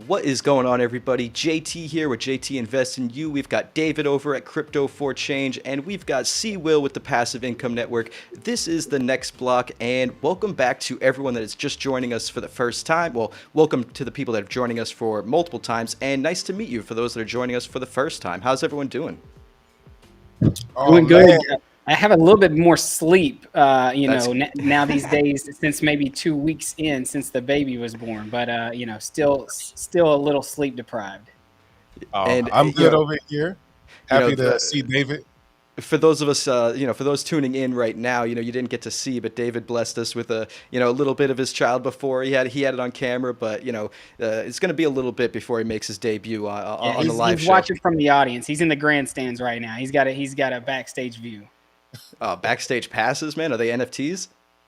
What is going on, everybody? JT here with JT Invest in You. We've got David over at Crypto for Change, and we've got C. Will with the Passive Income Network. This is the next block, and welcome back to everyone that is just joining us for the first time. Well, welcome to the people that are joining us for multiple times, and nice to meet you for those that are joining us for the first time. How's everyone doing? Oh Doing man, good. I have a little bit more sleep, That's now these days since maybe 2 weeks in since the baby was born, but still a little sleep deprived. and I'm good over here. you know Happy to see David. for those of us, for those tuning in right now, you didn't get to see, but David blessed us with a little bit of his child before he had it on camera, but it's going to be a little bit before he makes his debut Yeah, on the live he's show. watching from the audience. He's in the grandstands right now. He's got a backstage view. Backstage passes, man. Are they NFTs?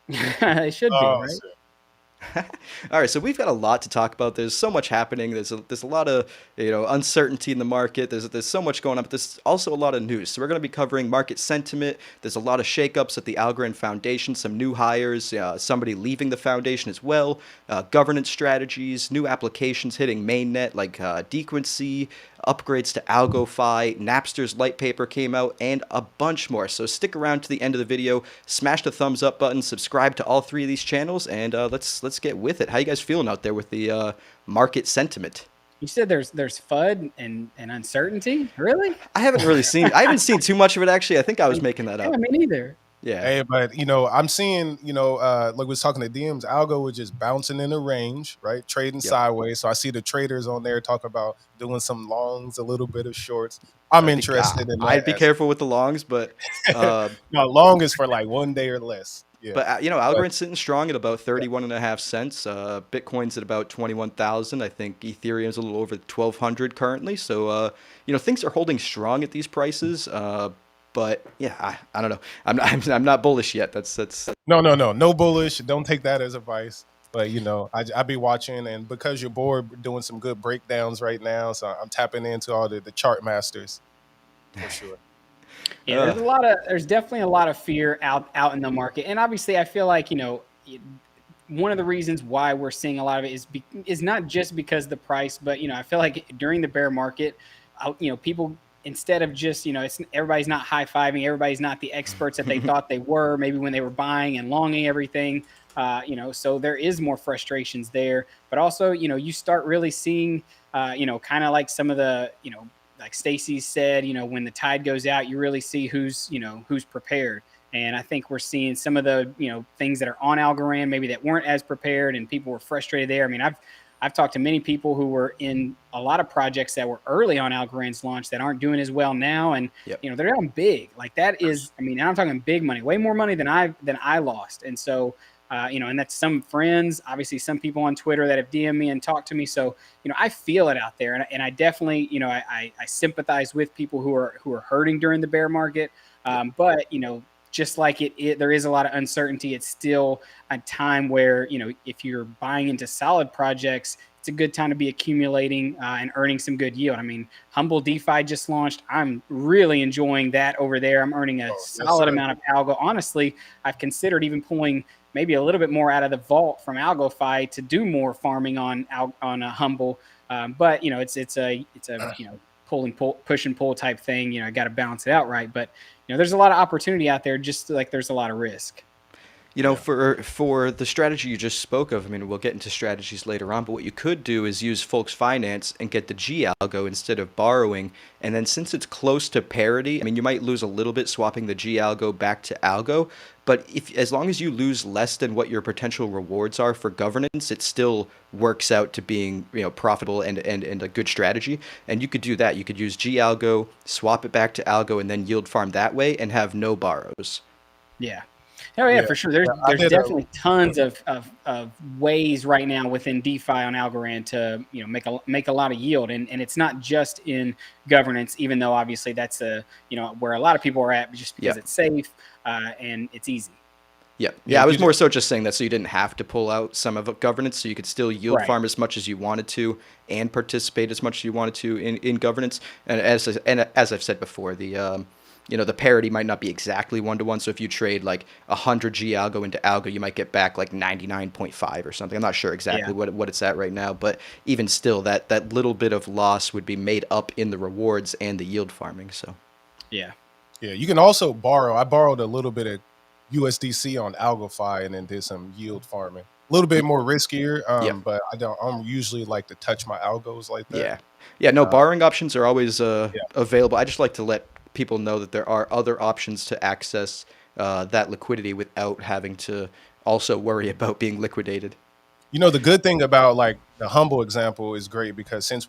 It should be, Oh, right? shit. All right, so we've got a lot to talk about. There's so much happening. There's a lot of uncertainty in the market. There's so much going on, but there's also a lot of news. So we're going to be covering market sentiment. There's a lot of shakeups at the Algorand Foundation, some new hires, somebody leaving the foundation as well, governance strategies, new applications hitting mainnet like Dequency, upgrades to Algofi, Napster's light paper came out, and a bunch more. So stick around to the end of the video, smash the thumbs up button, subscribe to all three of these channels, and let's get with it. How you guys feeling out there with the market sentiment? You said there's FUD and uncertainty. Really? I haven't seen too much of it actually. I think I was making that Yeah, up. me neither. Yeah. Hey, but I'm seeing, like we was talking to DMs, Algo was just bouncing in a range, right? Trading Yep. sideways. So I see the traders on there talking about doing some longs, a little bit of shorts. I'm interested in that. I'd be careful with the longs, but No, long is for like 1 day or less. Yeah. but Algorand's sitting strong at about 31.5 cents. Bitcoin's at about 21,000. I think Ethereum's a little over 1,200 currently. So things are holding strong at these prices. But yeah, I don't know. I'm not bullish yet. That's No bullish. Don't take that as advice. But I be watching, and because you're bored, we're doing some good breakdowns right now. So I'm tapping into all the chart masters for sure. Yeah, there's definitely a lot of fear out in the market, and obviously, I feel like one of the reasons why we're seeing a lot of it is not just because of the price, but I feel like during the bear market, people, instead of just everybody's not high-fiving, everybody's not the experts that they thought they were maybe when they were buying and longing everything. So there is more frustrations there, but also you start really seeing kind of like some of the like Stacy said, when the tide goes out, you really see who's prepared. And I think we're seeing some of the, things that are on Algorand maybe that weren't as prepared, and people were frustrated there. I mean, I've talked to many people who were in a lot of projects that were early on Algorand's launch that aren't doing as well now. And, Yep. They're down big. Like that is, I mean, I'm talking big money, way more money than I lost. And so, and that's some friends, obviously some people on Twitter that have DM'd me and talked to me. So, I feel it out there, and I definitely, I sympathize with people who are hurting during the bear market. But just like there is a lot of uncertainty. It's still a time where, if you're buying into solid projects, it's a good time to be accumulating and earning some good yield. I mean, Humble DeFi just launched. I'm really enjoying that over there. I'm earning a solid amount of algo. Honestly, I've considered even pulling maybe a little bit more out of the vault from Algofi to do more farming on a Humble. But it's a push and pull type thing. I got to balance it out right. But there's a lot of opportunity out there, just like there's a lot of risk. For the strategy you just spoke of, I mean, we'll get into strategies later on, but what you could do is use Folks Finance and get the G algo instead of borrowing. And then since it's close to parity, I mean, you might lose a little bit swapping the G algo back to algo, but as long as you lose less than what your potential rewards are for governance, it still works out to being, profitable and a good strategy. And you could do that. You could use G algo, swap it back to algo, and then yield farm that way and have no borrows. Yeah. Oh yeah, for sure. There's definitely tons of ways right now within DeFi on Algorand to make a lot of yield, and it's not just in governance, even though obviously that's where a lot of people are at, just because it's safe and it's easy. Yeah. I was more so just saying that so you didn't have to pull out some of governance, so you could still yield farm as much as you wanted to and participate as much as you wanted to in governance. And as I've said before, the the parity might not be exactly 1-to-1. So if you trade like 100 G algo into algo, you might get back like 99.5 or something. I'm not sure Yeah. exactly what it's at right now, but even still, that little bit of loss would be made up in the rewards and the yield farming. So Yeah. Yeah, you can also borrow. I borrowed a little bit of USDC on Algofi and then did some yield farming. A little bit more riskier, yeah. but I'm usually like to touch my algos like that. Yeah. Yeah, no, Uh, borrowing options are always yeah. available. I just like to let people know that there are other options to access that liquidity without having to also worry about being liquidated. The good thing about like the humble example is great because since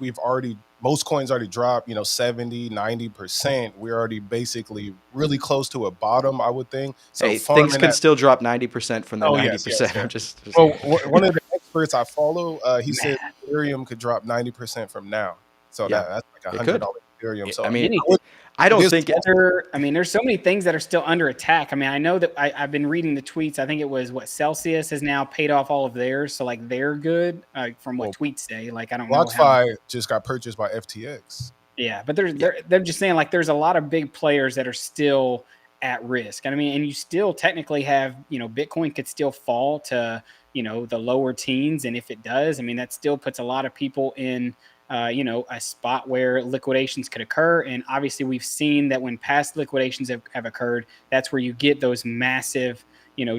most coins already dropped, 70, 90%, we're already basically really close to a bottom, I would think. So Hey, things farming can that. still drop 90% from the Oh, yes, yes, 90%. yes. I'm just Well, one of the experts I follow, he Man, said Ethereum could drop 90% from now. So yeah, that's like it could. $100 Ethereum. I So mean, anything. I it don't is think it's I mean, there's so many things that are still under attack. I mean, I know that I've been reading the tweets. I think it was what Celsius has now paid off all of theirs, so like they're good from what well, tweets say. Like I don't know how. BlockFi just got purchased by FTX. Yeah, but yeah. they're just saying like there's a lot of big players that are still at risk. And I mean, and you still technically have, Bitcoin could still fall to, the lower teens. And if it does, I mean, that still puts a lot of people in, a spot where liquidations could occur. And obviously we've seen that when past liquidations have occurred, that's where you get those massive,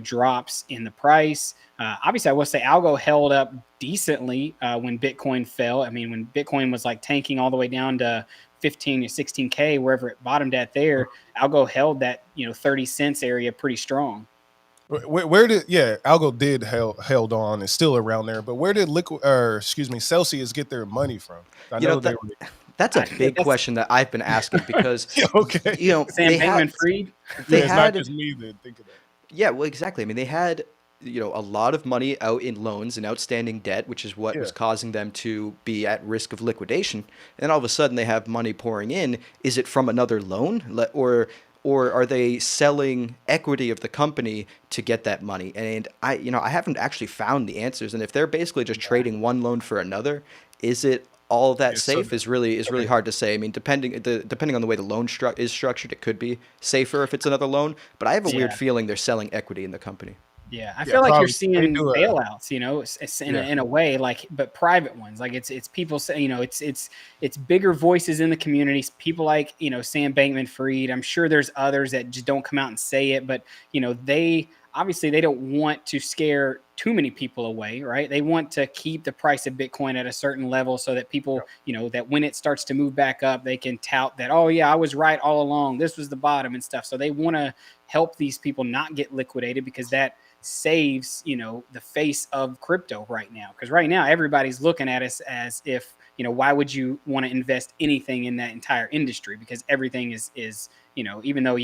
drops in the price. Obviously, I will say Algo held up decently when Bitcoin fell. I mean, when Bitcoin was like tanking all the way down to 15 or 16K, wherever it bottomed at there, Algo held that 30 cents area pretty strong. Where did Algo did held on and still around there, but where did Celsius get their money from? I you know know they that were that's a big That's question that I've been asking because okay. Sam Bankman-Fried. they Yeah, it's not had just me that think of that. yeah, well, exactly. I mean, they had a lot of money out in loans and outstanding debt, which is what Yeah. was causing them to be at risk of liquidation. And then all of a sudden, they have money pouring in. Is it from another loan, or are they selling equity of the company to get that money? And I haven't actually found the answers. And if they're basically just trading one loan for another, is it all that Yeah, so safe? Is really okay. hard to say. I mean, depending on the way the loan is structured, it could be safer if it's another loan. But I have a weird Yeah. feeling they're selling equity in the company. Yeah, I Yeah, feel like you're probably they seeing do a bailouts, in yeah. in a way, like, but private ones. Like it's people say, it's bigger voices in the communities. People like Sam Bankman-Fried. I'm sure there's others that just don't come out and say it, but they obviously they don't want to scare too many people away, right? They want to keep the price of Bitcoin at a certain level so that people, that when it starts to move back up, they can tout that, oh yeah, I was right all along. This was the bottom and stuff. So they want to help these people not get liquidated because that saves the face of crypto right now, because right now everybody's looking at us as if why would you want to invest anything in that entire industry, because everything is even though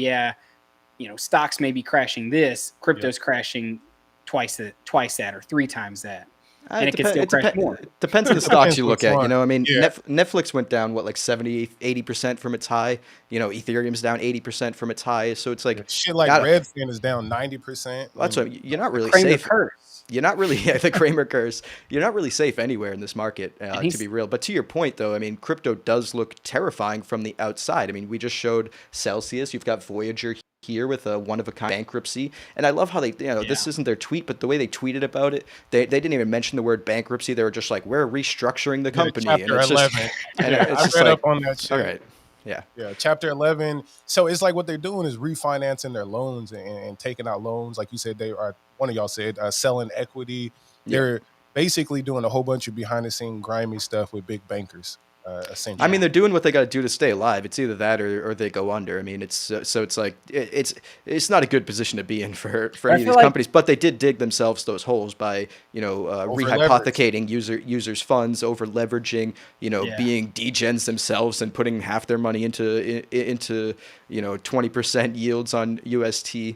stocks may be crashing, this Yep. crypto's crashing twice that or three times that, and It it could depends. still crash more. It depends on the It stocks depends you look which at. one. I mean, Yeah. Netflix went down what, like 70, 80% from its high. Ethereum's down 80% from its high. So it's Yeah. like, Shit like God, Redfin is down 90%. that's what you're not The really Kramer safe. curse, You're not really the Kramer curse. You're not really safe anywhere in this market, and to be real. But to your point, though, I mean, crypto does look terrifying from the outside. I mean, we just showed Celsius. You've got Voyager here with a one-of-a-kind bankruptcy, and I love how they, this isn't their tweet, but the way they tweeted about it, they didn't even mention the word bankruptcy. They were just like, "We're restructuring the company," and Chapter it's 11. just, and Yeah, it's I just read like, up on that shit. all right, yeah. Yeah, Chapter 11. So it's like what they're doing is refinancing their loans and taking out loans. Like you said, they are, one of y'all said, selling equity. Yeah. They're basically doing a whole bunch of behind the scene grimy stuff with big bankers, I mean, essentially. they're doing what they got to do to stay alive. It's either that or they go under. I mean, so it's like it's not a good position to be in for I any of feel these like companies. But they did dig themselves those holes by Over-leverage. rehypothecating users' funds, over leveraging, Yeah. being degens themselves and putting half their money into 20% yields on UST.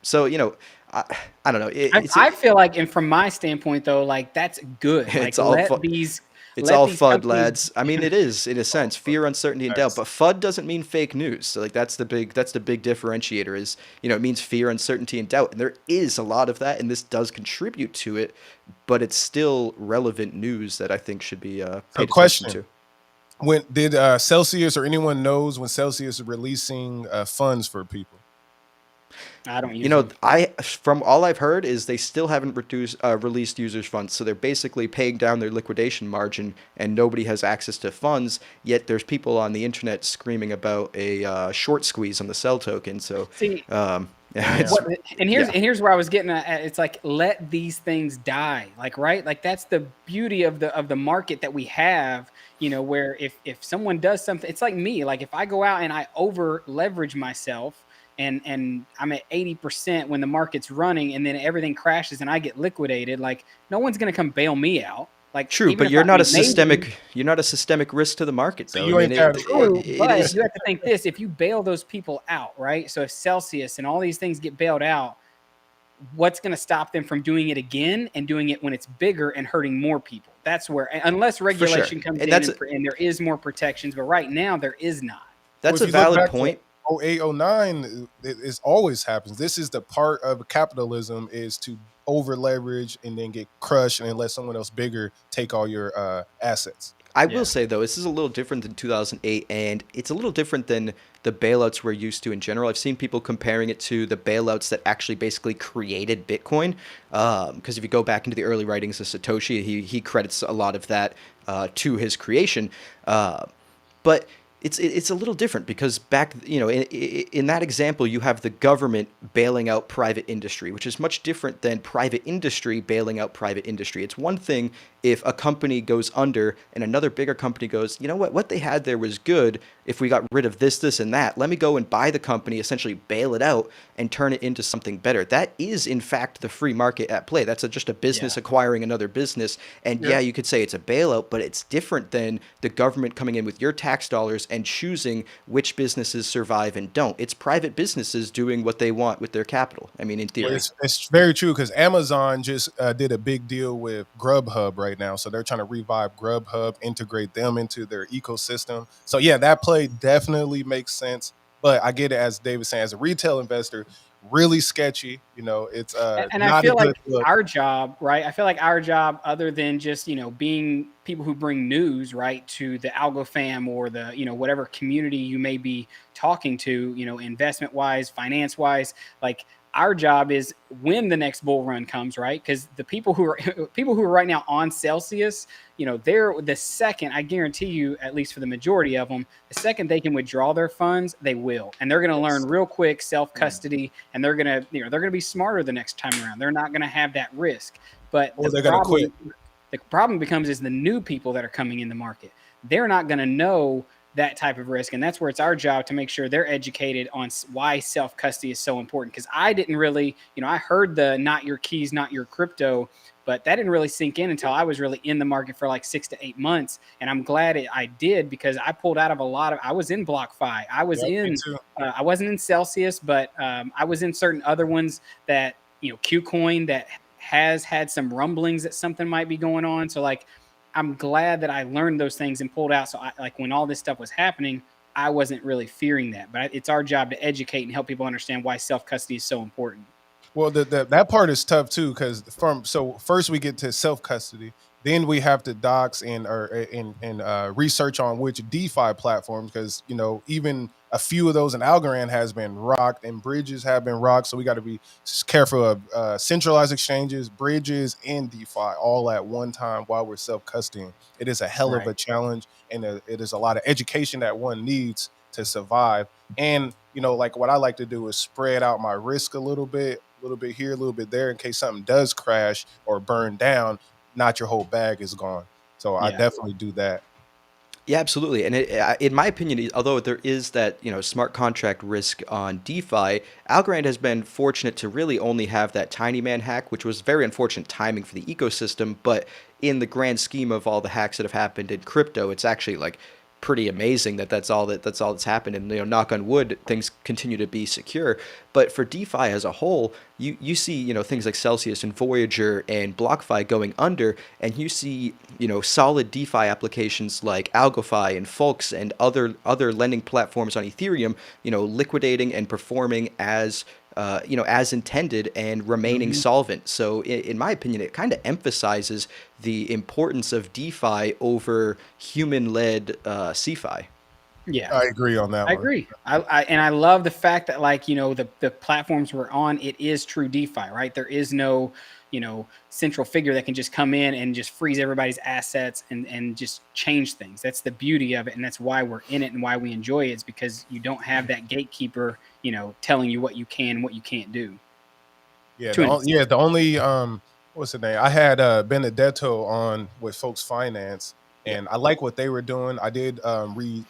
So I don't know. I feel like, and from my standpoint though, like that's good. Like it's all It's all FUD, companies. lads. I mean, it is in a sense fear, uncertainty, and doubt. But FUD doesn't mean fake news. So like that's the big differentiator. Is it means fear, uncertainty, and doubt, and there is a lot of that, and this does contribute to it. But it's still relevant news that I think should be paid attention question. to. When did Celsius or anyone knows when Celsius is releasing funds for people? I don't You use know, them. I from all I've heard is they still haven't released users funds, so they're basically paying down their liquidation margin, and nobody has access to funds. Yet there's people on the internet screaming about a short squeeze on the Cell token. So, See, Damn. it's what and here's yeah, and here's where I was getting at. It's like, let these things die. Like, right? Like, that's the beauty of the market that we have, where if someone does something, it's like me. Like, if I go out and I over leverage myself, and I'm at 80% when the market's running, and then everything crashes and I get liquidated, like, no one's gonna come bail me out. Like, true. even But if I mean, maybe. you're not a systemic risk to the market, So though. I you mean, ain't that important. True, it but is. you have to think this: if you bail those people out, right? So if Celsius and all these things get bailed out, what's going to stop them from doing it again and doing it when it's bigger and hurting more people? That's where, unless For sure, regulation comes and in and there is more protections, but right now there is not. Well, that's if a you look valid back to point. '08, '09, it always happens. This is the part of capitalism is to over leverage and then get crushed and then let someone else bigger take all your assets. I will Yeah. say though, this is a little different than 2008, and it's a little different than the bailouts we're used to in general. I've seen people comparing it to the bailouts that actually basically created Bitcoin. Because if you go back into the early writings of Satoshi, he credits a lot of that to his creation. Uh, but it's a little different because back in that example you have the government bailing out private industry, which is much different than private industry bailing out private industry. It's one thing if a company goes under and another bigger company goes, you know what they had there was good. If we got rid of this and that, let me go and buy the company, essentially bail it out and turn it into something better. That is in fact the free market at play. That's just a business Yeah. acquiring another business. And Yeah. yeah, you could say it's a bailout, but it's different than the government coming in with your tax dollars and choosing which businesses survive and don't. It's private businesses doing what they want with their capital. I mean, in Well, theory. it's very true because Amazon just did a big deal with Grubhub right now. So they're trying to revive Grubhub, integrate them into their ecosystem. So yeah, that play definitely makes sense. But I get it, as David saying, as a retail investor, really sketchy. It's And I not a feel like good look. our job, right? I feel like our job, other than just, being people who bring news, right, to the Algo fam or the, whatever community you may be talking to, investment wise, finance wise, like, our job is when the next bull run comes, right? Because the people who are people who are right now on Celsius, they're the second, I guarantee you, at least for the majority of them, the second they can withdraw their funds, they will, and they're going to learn Yes. real quick self custody, and they're going to be smarter the next time around. They're not going to have that risk. But Or they're gonna quit. the problem becomes is the new people that are coming in the market. They're not going to know that type of risk, and that's where it's our job to make sure they're educated on why self custody is so important. Because I didn't really, I heard the not your keys, not your crypto, but that didn't really sink in until I was really in the market for like 6 to 8 months. And I'm glad I did, because I pulled out of a lot of. I was in BlockFi. I was Yep, me in. too. I wasn't in Celsius, but I was in certain other ones that, KuCoin, that has had some rumblings that something might be going on. So, like, I'm glad that I learned those things and pulled out. So like, when all this stuff was happening, I wasn't really fearing that. But it's our job to educate and help people understand why self custody is so important. Well, that part is tough too because so first we get to self custody, then we have to docs and research on which DeFi platforms because even a few of those in Algorand has been rocked and bridges have been rocked, so we got to be careful of centralized exchanges, bridges, and DeFi all at one time while we're self custodying. It is a hell of a Right. challenge, and it is a lot of education that one needs to survive. And like what I like to do is spread out my risk a little bit here, a little bit there, in case something does crash or burn down. Not your whole bag is gone. So I Yeah. definitely do that. Yeah, absolutely. And in my opinion, although there is that smart contract risk on DeFi, Algorand has been fortunate to really only have that tiny man hack, which was very unfortunate timing for the ecosystem. But in the grand scheme of all the hacks that have happened in crypto, it's actually like pretty amazing that's all that's happened. And knock on wood, things continue to be secure. But for DeFi as a whole, you see things like Celsius and Voyager and BlockFi going under, and you see solid DeFi applications like Algofi and Folks and other lending platforms on Ethereum liquidating and performing as as intended and remaining solvent. So in my opinion, it kind of emphasizes the importance of DeFi over human-led CeFi. Yeah. I agree on that I one. agree. And I love the fact that, like, the platforms we're on, it is true DeFi, right? There is no, central figure that can just come in and just freeze everybody's assets and just change things. That's the beauty of it, and that's why we're in it and why we enjoy it. It's because you don't have that gatekeeper, telling you what you can and what you can't do. Yeah, To an extent. the only what's the name? I had Benedetto on with Folks Finance, Yep. and I like what they were doing. I did read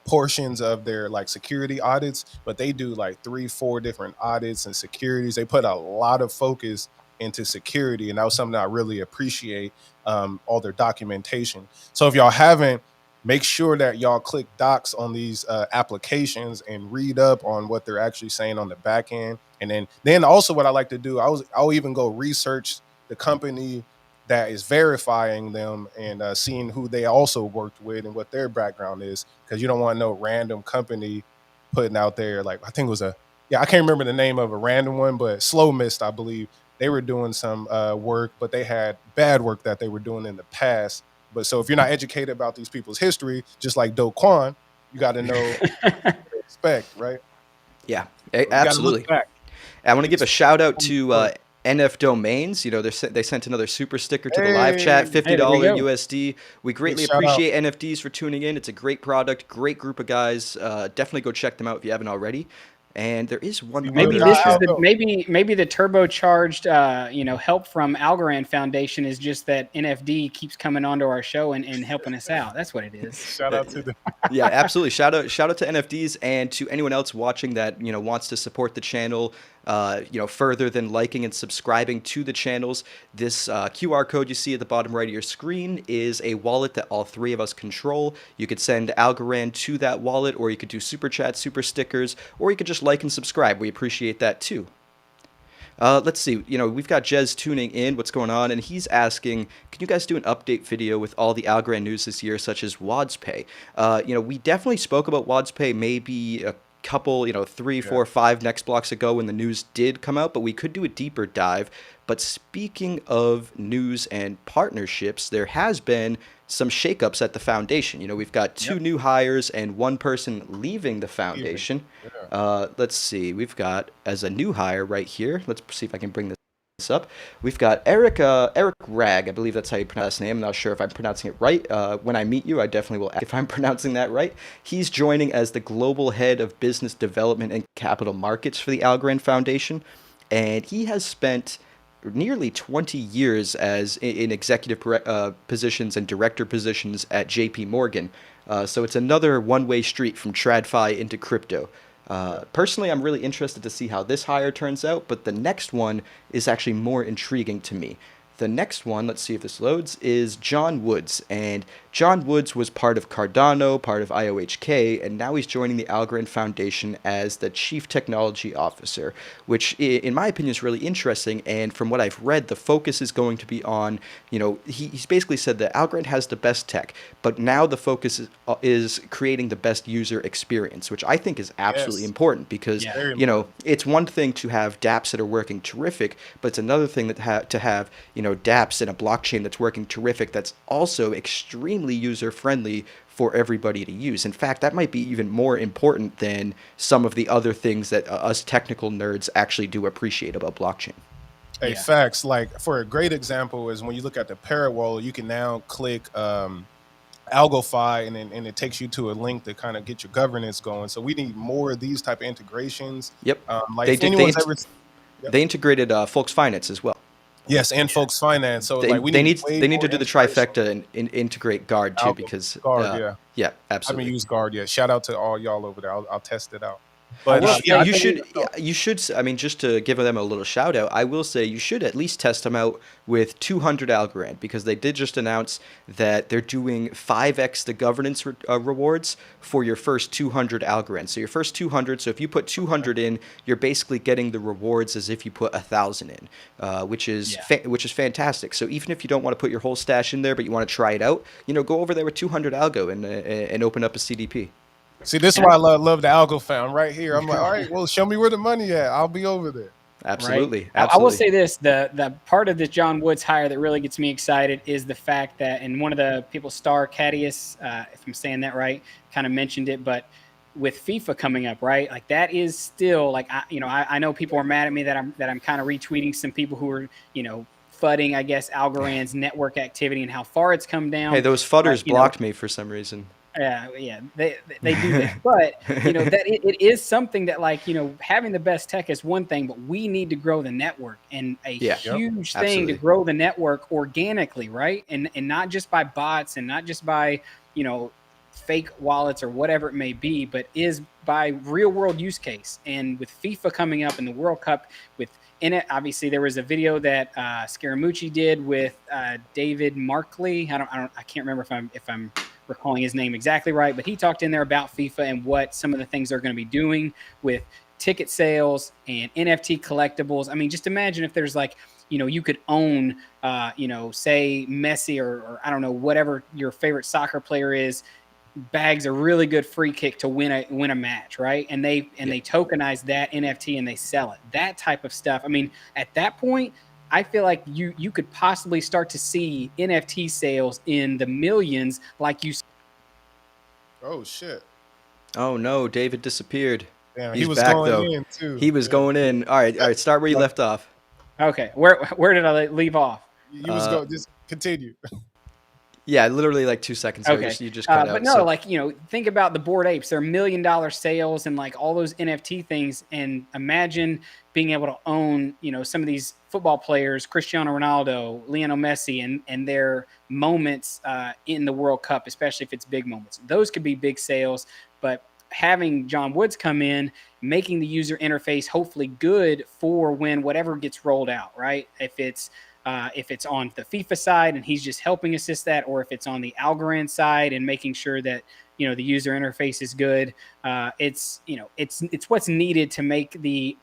portions of their like security audits, but they do like 3-4 different audits and securities. They put a lot of focus into security, and that was something I really appreciate. All their documentation. So if y'all haven't, make sure that y'all click docs on these applications and read up on what they're actually saying on the back end. And then also what I like to do, I'll even go research the company that is verifying them and seeing who they also worked with and what their background is, because you don't want no random company putting out there, like I think it was I can't remember the name of a random one, but Slow Mist, I believe they were doing some work, but they had bad work that they were doing in the past. But so if you're not educated about these people's history, just like Do Kwon, you got to know what to expect, right? Yeah, You got to look absolutely. back. I want to give a shout out Hey, to NF Domains. They sent another super sticker to the live chat, Hey, there we $50 go. USD. We big greatly shout out. appreciate NFDs for tuning in. It's a great product, great group of guys. Definitely go check them out if you haven't already. And there is one See, Maybe other this is I'll shout. the go. maybe the turbocharged help from Algorand Foundation is just that NFD keeps coming onto our show and helping us out. That's what it is. Shout out to the Yeah, absolutely. Shout out to NFDs and to anyone else watching that wants to support the channel. Further than liking and subscribing to the channels. This QR code you see at the bottom right of your screen is a wallet that all three of us control. You could send Algorand to that wallet, or you could do super chats, super stickers, or you could just like and subscribe. We appreciate that too. Let's see. We've got Jez tuning in. What's going on? And he's asking, can you guys do an update video with all the Algorand news this year, such as WadsPay? We definitely spoke about WadsPay maybe a couple, 3, 4, 5 next blocks ago when the news did come out, but we could do a deeper dive. But speaking of news and partnerships, there has been some shakeups at the foundation. We've got 2 new hires and 1 person leaving the foundation. Let's see. We've got, as a new hire right here, let's see if I can bring this up. We've got Eric Rag. I believe that's how you pronounce his name. I'm not sure if I'm pronouncing it right. When I meet you, I definitely will ask if I'm pronouncing that right. He's joining as the global head of business development and capital markets for the Algorand Foundation, and he has spent nearly 20 years as in executive positions and director positions at JP Morgan. So it's another one-way street from TradFi into crypto. Personally, I'm really interested to see how this hire turns out, but the next one is actually more intriguing to me. The next one, let's see if this loads, is John Woods. And John Woods was part of Cardano, part of IOHK, and now he's joining the Algorand Foundation as the Chief Technology Officer, which in my opinion is really interesting. And from what I've read, the focus is going to be on, he's basically said that Algorand has the best tech, but now the focus is creating the best user experience, which I think is absolutely important because, it's one thing to have dApps that are working terrific, but it's another thing that to have, dApps in a blockchain that's working terrific, that's also extremely user-friendly for everybody to use. In fact, that might be even more important than some of the other things that us technical nerds actually do appreciate about blockchain. Hey, facts. Like, for a great example is when you look at the Parrot wallet, you can now click Algofi, and it takes you to a link to kind of get your governance going. So we need more of these type of integrations. Yep. Like if anyone's ever, they integrated Folks Finance as well. Yes, and Folks Finance. So they need to do the integration. trifecta and integrate Guard too, because Guard, yeah, I absolutely. haven't used Guard yet. Shout out to all y'all over there. I'll test it out. But you should. I mean, just to give them a little shout out, I will say you should at least test them out with 200 Algorand, because they did just announce that they're doing 5x the governance rewards for your first 200 Algorand. So your first 200. So if you put 200 in, you're basically getting the rewards as if you put 1,000 in, which is fantastic. So even if you don't want to put your whole stash in there, but you want to try it out, go over there with 200 Algo and open up a CDP. See, this is And why I love the Algofi. I'm right here. I'm like, all right, well, show me where the money at. I'll be over there. right. Absolutely, I will absolutely. say this: the part of this John Woods hire that really gets me excited is the fact that, and one of the people, Star Cadius, if I'm saying that right, kind of mentioned it, but with FIFA coming up, right? Like that is still like I know people are mad at me that I'm kind of retweeting some people who are fudding, I guess, Algorand's network activity and how far it's come Hey, down, those but fudders blocked me for some reason. yeah, they do that, but that it is something that, like, having the best tech is one thing, but we need to grow the network, and a Yeah, Yep. huge thing to absolutely. grow the network organically, right? And not just by bots and not just by you know fake wallets or whatever it may be, but is by real world use case. And with FIFA coming up in the World Cup, with in it, obviously there was a video that Scaramucci did with David Markley. I can't remember if I'm recalling his name exactly right, but he talked in there about FIFA and what some of the things they're going to be doing with ticket sales and NFT collectibles. I mean, just imagine if there's like, you could own, say Messi or I don't know, whatever your favorite soccer player is, bags a really good free kick to win a match, right? And Yeah. they tokenize that NFT and they sell it. That type of stuff. I mean, at that point, I feel like you could possibly start to see NFT sales in the millions, like you. Oh shit! Oh no, David disappeared. Damn, he He's was back going though. in too. He was Yeah, going in. All right. Start where you left off. Okay, where did I leave off? you was Uh, going. Just continue. yeah, literally like 2 seconds ago. Okay. You just cut But out. no, So like, think about the Bored Apes. They're $1 million sales and like all those NFT things. And imagine being able to own, some of these football players, Cristiano Ronaldo, Lionel Messi, and their moments in the World Cup, especially if it's big moments. Those could be big sales. But having John Woods come in, making the user interface hopefully good for when whatever gets rolled out, right? If it's on the FIFA side and he's just helping assist that, or if it's on the Algorand side and making sure that the user interface is good. It's what's needed to make the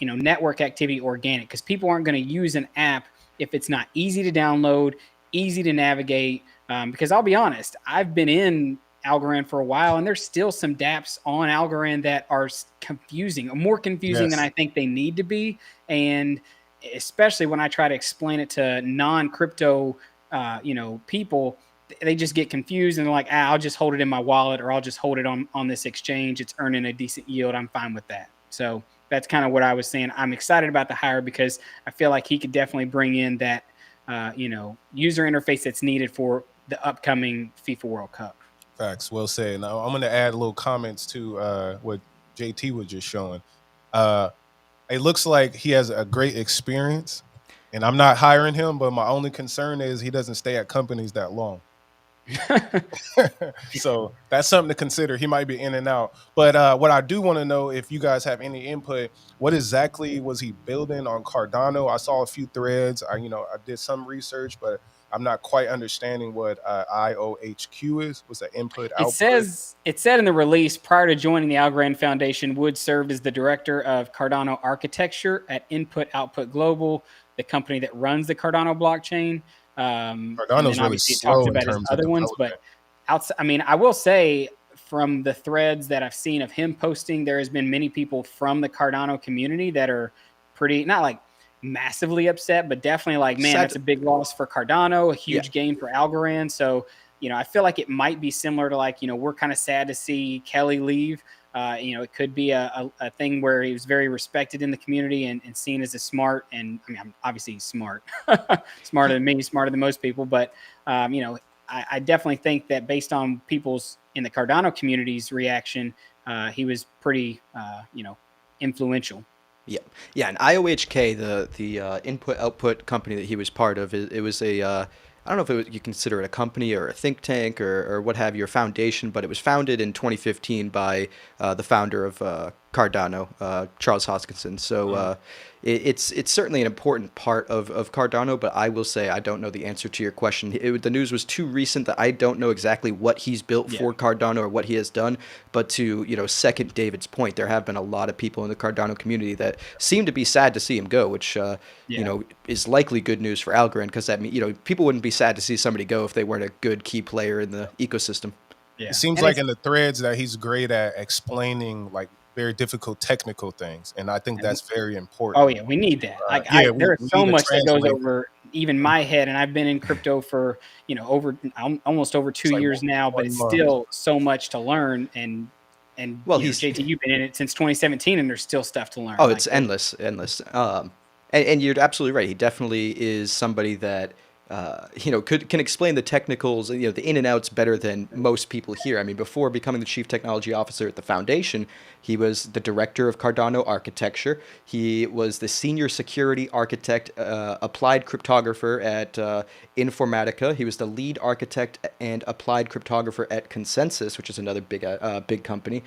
network activity organic, because people aren't going to use an app if it's not easy to download, easy to navigate. Because I'll be honest, I've been in Algorand for a while, and there's still some DApps on Algorand that are confusing, more confusing than Yes. I think they need to be. And especially when I try to explain it to non-crypto, people, they just get confused and they're like, I'll just hold it in my wallet, or I'll just hold it on this exchange. It's earning a decent yield. I'm fine with that. So that's kind of what I was saying. I'm excited about the hire because I feel like he could definitely bring in that, user interface that's needed for the upcoming FIFA World Cup. Facts. Well said. Now I'm going to add a little comments to what JT was just showing. Uh, it looks like he has a great experience, and I'm not hiring him, but my only concern is he doesn't stay at companies that long. So that's something to consider. He might be in and out. But what I do want to know, if you guys have any input, what exactly was he building on Cardano? I saw a few threads. I did some research, but I'm not quite understanding what IOHQ is. What's the input output? It said in the release, prior to joining the Algorand Foundation, Wood served as the director of Cardano architecture at Input Output Global, the company that runs the Cardano blockchain. And Cardano's then really obviously it talks slow in about his terms of other ones, but development. I mean, I will say from the threads that I've seen of him posting, there has been many people from the Cardano community that are pretty, not like massively upset, but definitely like, man, sad. that's a big loss for Cardano, a Yeah. huge gain for Algorand. So, I feel like it might be similar to like, we're kind of sad to see Kelly leave. It could be a thing where he was very respected in the community and seen as a smart, and I mean, obviously he's smart, smarter than me, smarter than most people. But, I definitely think that based on people's in the Cardano community's reaction, he was pretty, influential. Yeah, yeah, and IOHK, the input output company that he was part of, it was a I don't know if you consider it a company or a think tank or what have you, or foundation, but it was founded in 2015 by the founder of Cardano, Charles Hoskinson. So it's certainly an important part of Cardano, but I will say I don't know the answer to your question. The news was too recent that I don't know exactly what he's built for Cardano or what he has done. But to second David's point, there have been a lot of people in the Cardano community that seem to be sad to see him go, which is likely good news for Algorand, because that people wouldn't be sad to see somebody go if they weren't a good key player in the ecosystem. It Yeah, seems and like it's in the threads that he's great at explaining like very difficult technical things, and I think and that's very oh important. yeah, we need that. Like Yeah, there is we so need a much that goes translator. over even my head, and I've been in crypto for over almost over two It's like years now, but it's 1 month. still so much to learn. And Well, he's JT, you've been in it since 2017, and there's still stuff to learn. Oh, Like it's there, endless, endless. And you're absolutely right. He definitely is somebody that can explain the technicals, the in and outs better than most people here. I mean, before becoming the chief technology officer at the foundation, he was the director of Cardano architecture. He was the senior security architect, applied cryptographer at Informatica. He was the lead architect and applied cryptographer at Consensus, which is another big company.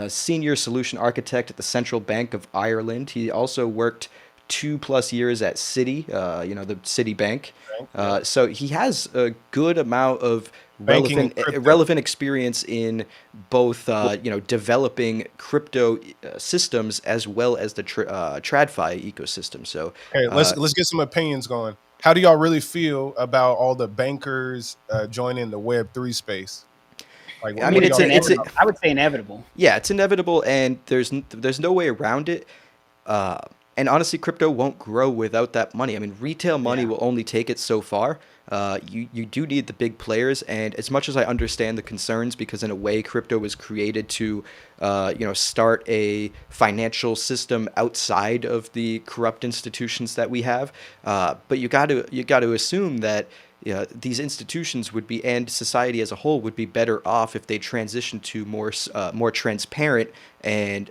Senior solution architect at the Central Bank of Ireland. He also worked 2+ years at Citi, the Citibank. Bank, yeah. So he has a good amount of Banking and relevant crypto. relevant experience in both developing crypto systems as well as the TradFi ecosystem. So Okay, uh, let's get some opinions going. How do y'all really feel about all the bankers joining the Web3 space? Like, I I what mean mean, do it's y'all feel inevitable. about I would say inevitable. yeah, it's inevitable, and there's no way around it. Uh, and honestly, crypto won't grow without that money. I mean, retail money Yeah, will only take it so far. You do need the big players, and as much as I understand the concerns, because in a way, crypto was created to, start a financial system outside of the corrupt institutions that we have. But you got to assume that these institutions would be, and society as a whole would be better off if they transition to more transparent and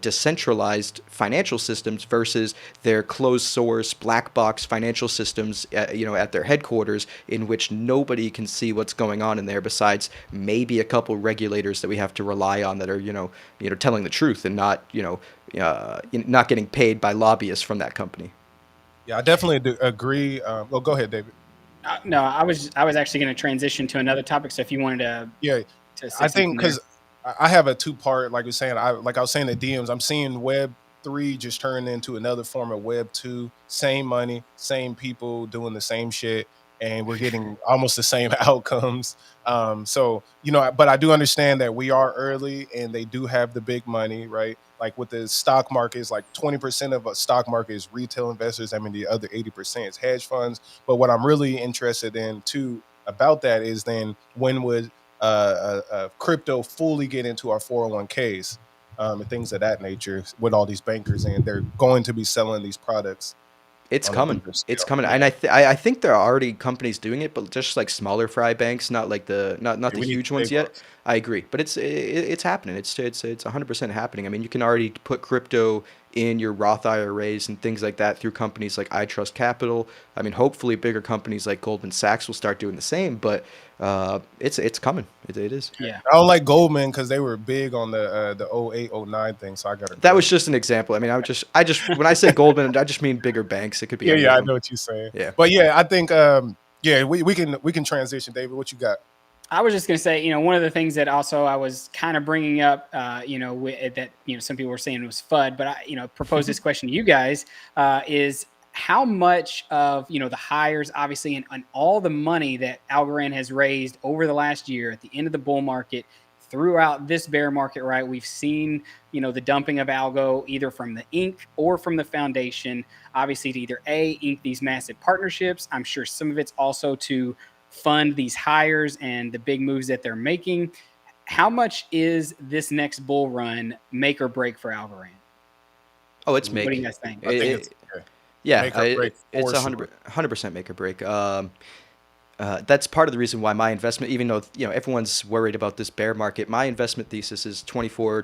decentralized financial systems versus their closed source black box financial systems at their headquarters, in which nobody can see what's going on in there besides maybe a couple regulators that we have to rely on that are telling the truth and not getting paid by lobbyists from that company. Yeah, I definitely do agree. Well, go ahead, David. no, I was actually going to transition to another topic. So if you wanted Yeah, to say I think something there, because I have a two-part, like you're saying, I was saying the DMs, I'm seeing Web3 just turn into another form of Web2. Same money, same people doing the same shit, and we're getting almost the same outcomes. So but I do understand that we are early, and they do have the big money, right? Like with the stock market, is like 20% of a stock market is retail investors. I mean, the other 80% is hedge funds. But what I'm really interested in too about that is then when would crypto fully get into our 401ks and things of that nature with all these bankers, and they're going to be selling these products It's on a coming. bigger It's scale. coming, and yeah, I think there are already companies doing it, but just like smaller fry banks, not like not Yeah, the we need huge the ones big yet. ones. I agree, but it's happening. It's 100% happening. I mean, you can already put crypto in your Roth IRAs and things like that through companies like I Trust Capital. I mean, hopefully bigger companies like Goldman Sachs will start doing the same, but it's coming. It is. yeah. I don't like Goldman because they were big on the 08, 09 thing, so I got to That was agree. just an example. I mean, I just when I say Goldman, I just mean bigger banks. It could be any Yeah, of I them. know what you're saying. Yeah. But yeah, I think yeah, we can transition, David. What you got? I was just going to say, one of the things that also I was kind of bringing up, that some people were saying was FUD, but I, propose this question to you guys, is how much of the hires, obviously, and all the money that Algorand has raised over the last year at the end of the bull market, throughout this bear market, right? We've seen the dumping of algo either from the Inc. or from the foundation, obviously to either ink these massive partnerships. I'm sure some of it's also to fund these hires and the big moves that they're making. How much is this next bull run make or break for Algorand? Oh, it's What do you make. guys think? I think it's It, yeah, yeah, make or break it's for a sure. 100% make or break. That's part of the reason why my investment, even though everyone's worried about this bear market, my investment thesis is 2024,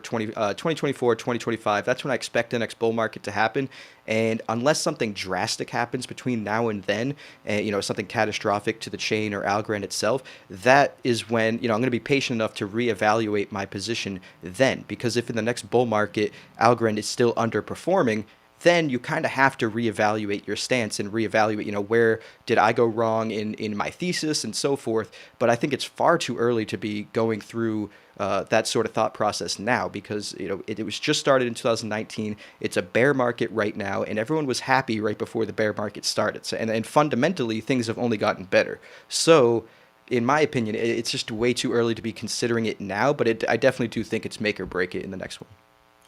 2025. That's when I expect the next bull market to happen. And unless something drastic happens between now and then, and something catastrophic to the chain or Algorand itself, that is when I'm going to be patient enough to reevaluate my position then. Because if in the next bull market Algorand is still underperforming, then you kind of have to reevaluate your stance and reevaluate, where did I go wrong in my thesis and so forth. But I think it's far too early to be going through that sort of thought process now, because it was just started in 2019. It's a bear market right now, and everyone was happy right before the bear market started. So, and fundamentally, things have only gotten better. So in my opinion, it's just way too early to be considering it now. But I definitely do think it's make or break it in the next one.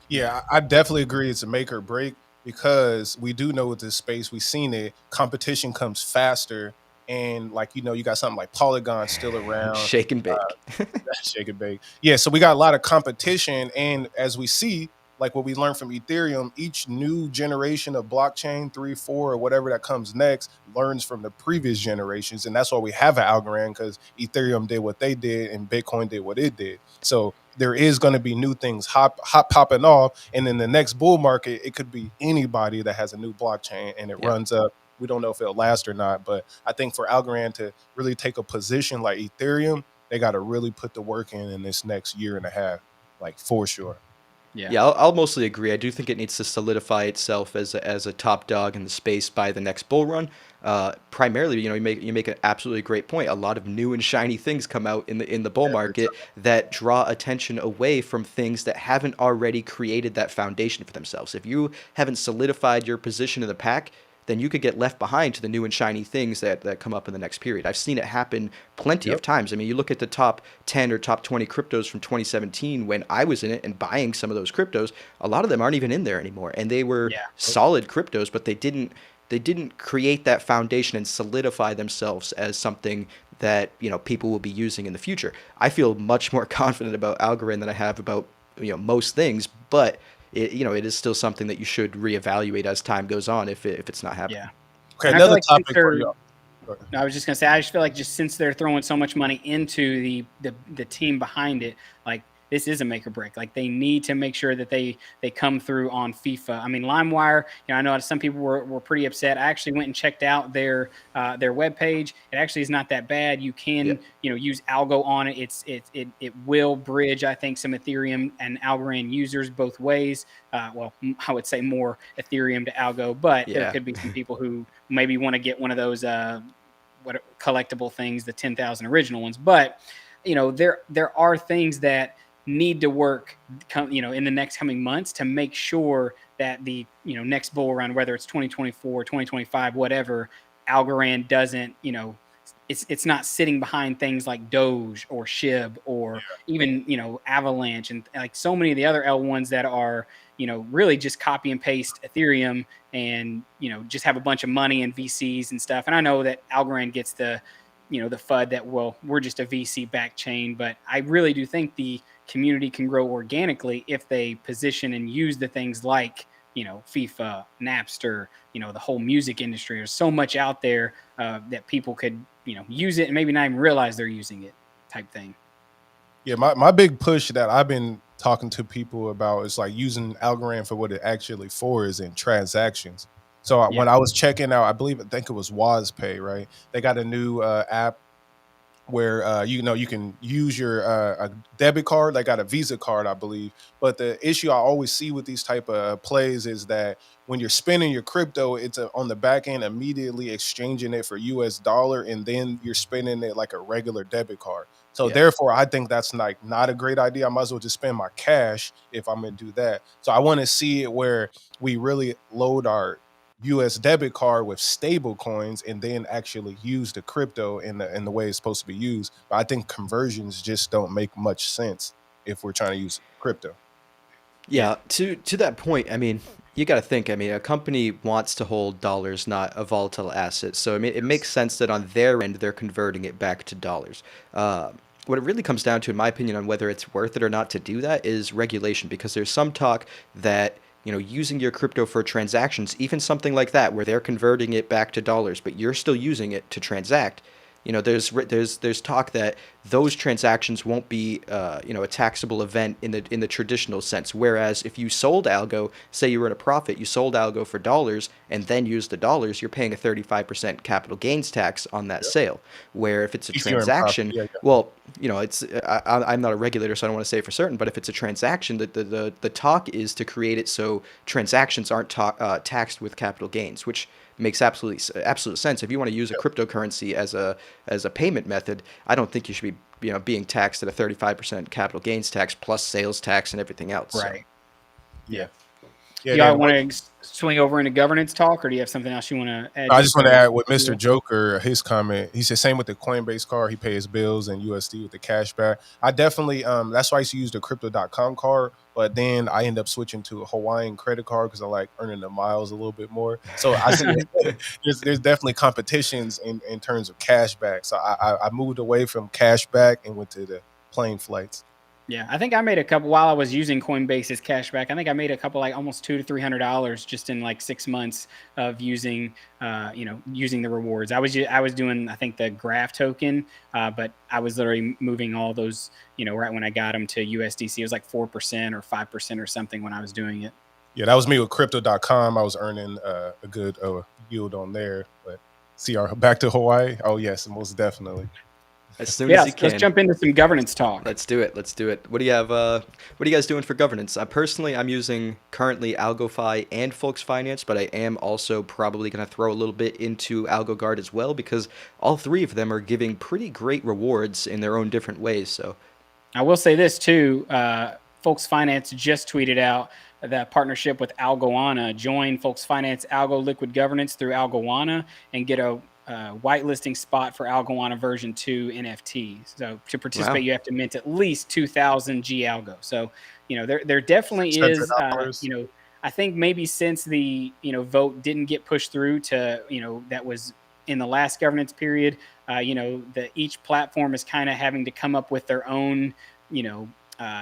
Yeah, I definitely agree. It's a make or break because we do know with this space, we've seen it. Competition comes faster, and like you got something like Polygon still around. Shake and bake. Shake and bake. Yeah, so we got a lot of competition, and as we see, like what we learned from Ethereum, each new generation of blockchain, 3, 4, or whatever that comes next, learns from the previous generations, and that's why we have an Algorand because Ethereum did what they did and Bitcoin did what it did. So there is going to be new things hot popping off, and in the next bull market, it could be anybody that has a new blockchain and it Yeah. runs up. We don't know if it'll last or not, but I think for Algorand to really take a position like Ethereum, they got to really put the work in this next year and a half, like for sure. Yeah, I'll mostly agree. I do think it needs to solidify itself as a top dog in the space by the next bull run. Primarily, you make an absolutely great point. A lot of new and shiny things come out in the bull market that draw attention away from things that haven't already created that foundation for themselves. If you haven't solidified your position in the pack, then you could get left behind to the new and shiny things that come up in the next period. I've seen it happen plenty of times. I mean, you look at the top 10 or top 20 cryptos from 2017 when I was in it and buying some of those cryptos, a lot of them aren't even in there anymore. And they were solid cryptos, but they didn't create that foundation and solidify themselves as something that, people will be using in the future. I feel much more confident about Algorand than I have about, most things, but it is still something that you should reevaluate as time goes on if it's not happening. Yeah. Okay, And I feel another like topic since for you. no, I was just gonna say, I just feel like just since they're throwing so much money into the team behind it, like this is a make or break. Like they need to make sure that they come through on FIFA. I mean, LimeWire. I know some people were pretty upset. I actually went and checked out their webpage. It actually is not that bad. You can use Algo on it. It will bridge, I think, some Ethereum and Algorand users both ways. Well, I would say more Ethereum to Algo, but there could be some people who maybe want to get one of those what collectible things, the 10,000 original ones. But there are things that need to work in the next coming months to make sure that the next bull run, whether it's 2024, 2025, whatever, Algorand doesn't it's not sitting behind things like Doge or SHIB or even Avalanche and like so many of the other L1s that are really just copy and paste Ethereum and just have a bunch of money and VCs and stuff. And I know that Algorand gets the the FUD that, well, we're just a VC backed chain, but I really do think the community can grow organically if they position and use the things like FIFA, Napster, the whole music industry. There's so much out there that people could use it and maybe not even realize they're using it, type thing. Yeah, my big push that I've been talking to people about is like using Algorand for what it actually for is in transactions. So when I was checking out, I think it was WazPay, right? They got a new app where you can use your a debit card. They got a Visa card, I believe. But the issue I always see with these type of plays is that when you're spending your crypto, it's on the back end immediately exchanging it for US dollar, and then you're spending it like a regular debit card. So therefore, I think that's not a great idea. I might as well just spend my cash if I'm going to do that. So I want to see it where we really load our US debit card with stable coins and then actually use the crypto in the way it's supposed to be used. But I think conversions just don't make much sense if we're trying to use crypto. Yeah, to that point, I mean, you got to think. I mean, a company wants to hold dollars, not a volatile asset. So I mean, it makes sense that on their end they're converting it back to dollars. What it really comes down to, in my opinion, on whether it's worth it or not to do that is regulation, because there's some talk that using your crypto for transactions, even something like that, where they're converting it back to dollars, but you're still using it to transact. There's talk that those transactions won't be a taxable event in the traditional sense. Whereas if you sold Algo, say you were in a profit, you sold Algo for dollars and then used the dollars, you're paying a 35% capital gains tax on that sale. Where if it's a If you're in transaction, profit, well, I'm not a regulator, so I don't want to say for certain. But if it's a transaction, the talk is to create it so transactions aren't taxed with capital gains, which makes absolute sense. If you want to use a cryptocurrency as a payment method, I don't think you should be being taxed at a 35% capital gains tax plus sales tax and everything else. Right. Yeah. Yeah, Y'all then what? want to swing over into governance talk, or do you have something else you want to add? I Just just want to for add with Mr. Joker, his comment. He said same with the Coinbase card. He pays bills and USD with the cash back. I definitely that's why I used to use the crypto.com card, but then I end up switching to a Hawaiian credit card because I like earning the miles a little bit more. So I see there's definitely competitions in terms of cash back. So I moved away from cash back and went to the plane flights. Yeah, I think I made a couple while I was using Coinbase's cashback. I think I made a couple like almost $200 to $300 just in like 6 months of using, using the rewards. I was doing I think the Graph token, but I was literally moving all those, right when I got them to USDC. It was like 4% or 5% or something when I was doing it. Yeah, that was me with crypto.com. I was earning a good yield on there. But see, back to Hawaii. Oh yes, most definitely. As soon Yeah, as you let's can. jump into some governance talk. Let's do it. Let's do it. What do you have? What are you guys doing for governance? Personally, I'm using currently Algofi and Folks Finance, but I am also probably going to throw a little bit into AlgoGuard as well because all three of them are giving pretty great rewards in their own different ways. So I will say this too. Folks Finance just tweeted out that partnership with Algoana. Join Folks Finance Algo Liquid Governance through Algoana and get a whitelisting spot for Algoana version 2 NFT. So to participate, wow. you have to mint at least 2,000 G Algo. So, there definitely is, $600. I think maybe since the, vote didn't get pushed through to, that was in the last governance period, each platform is kind of having to come up with their own,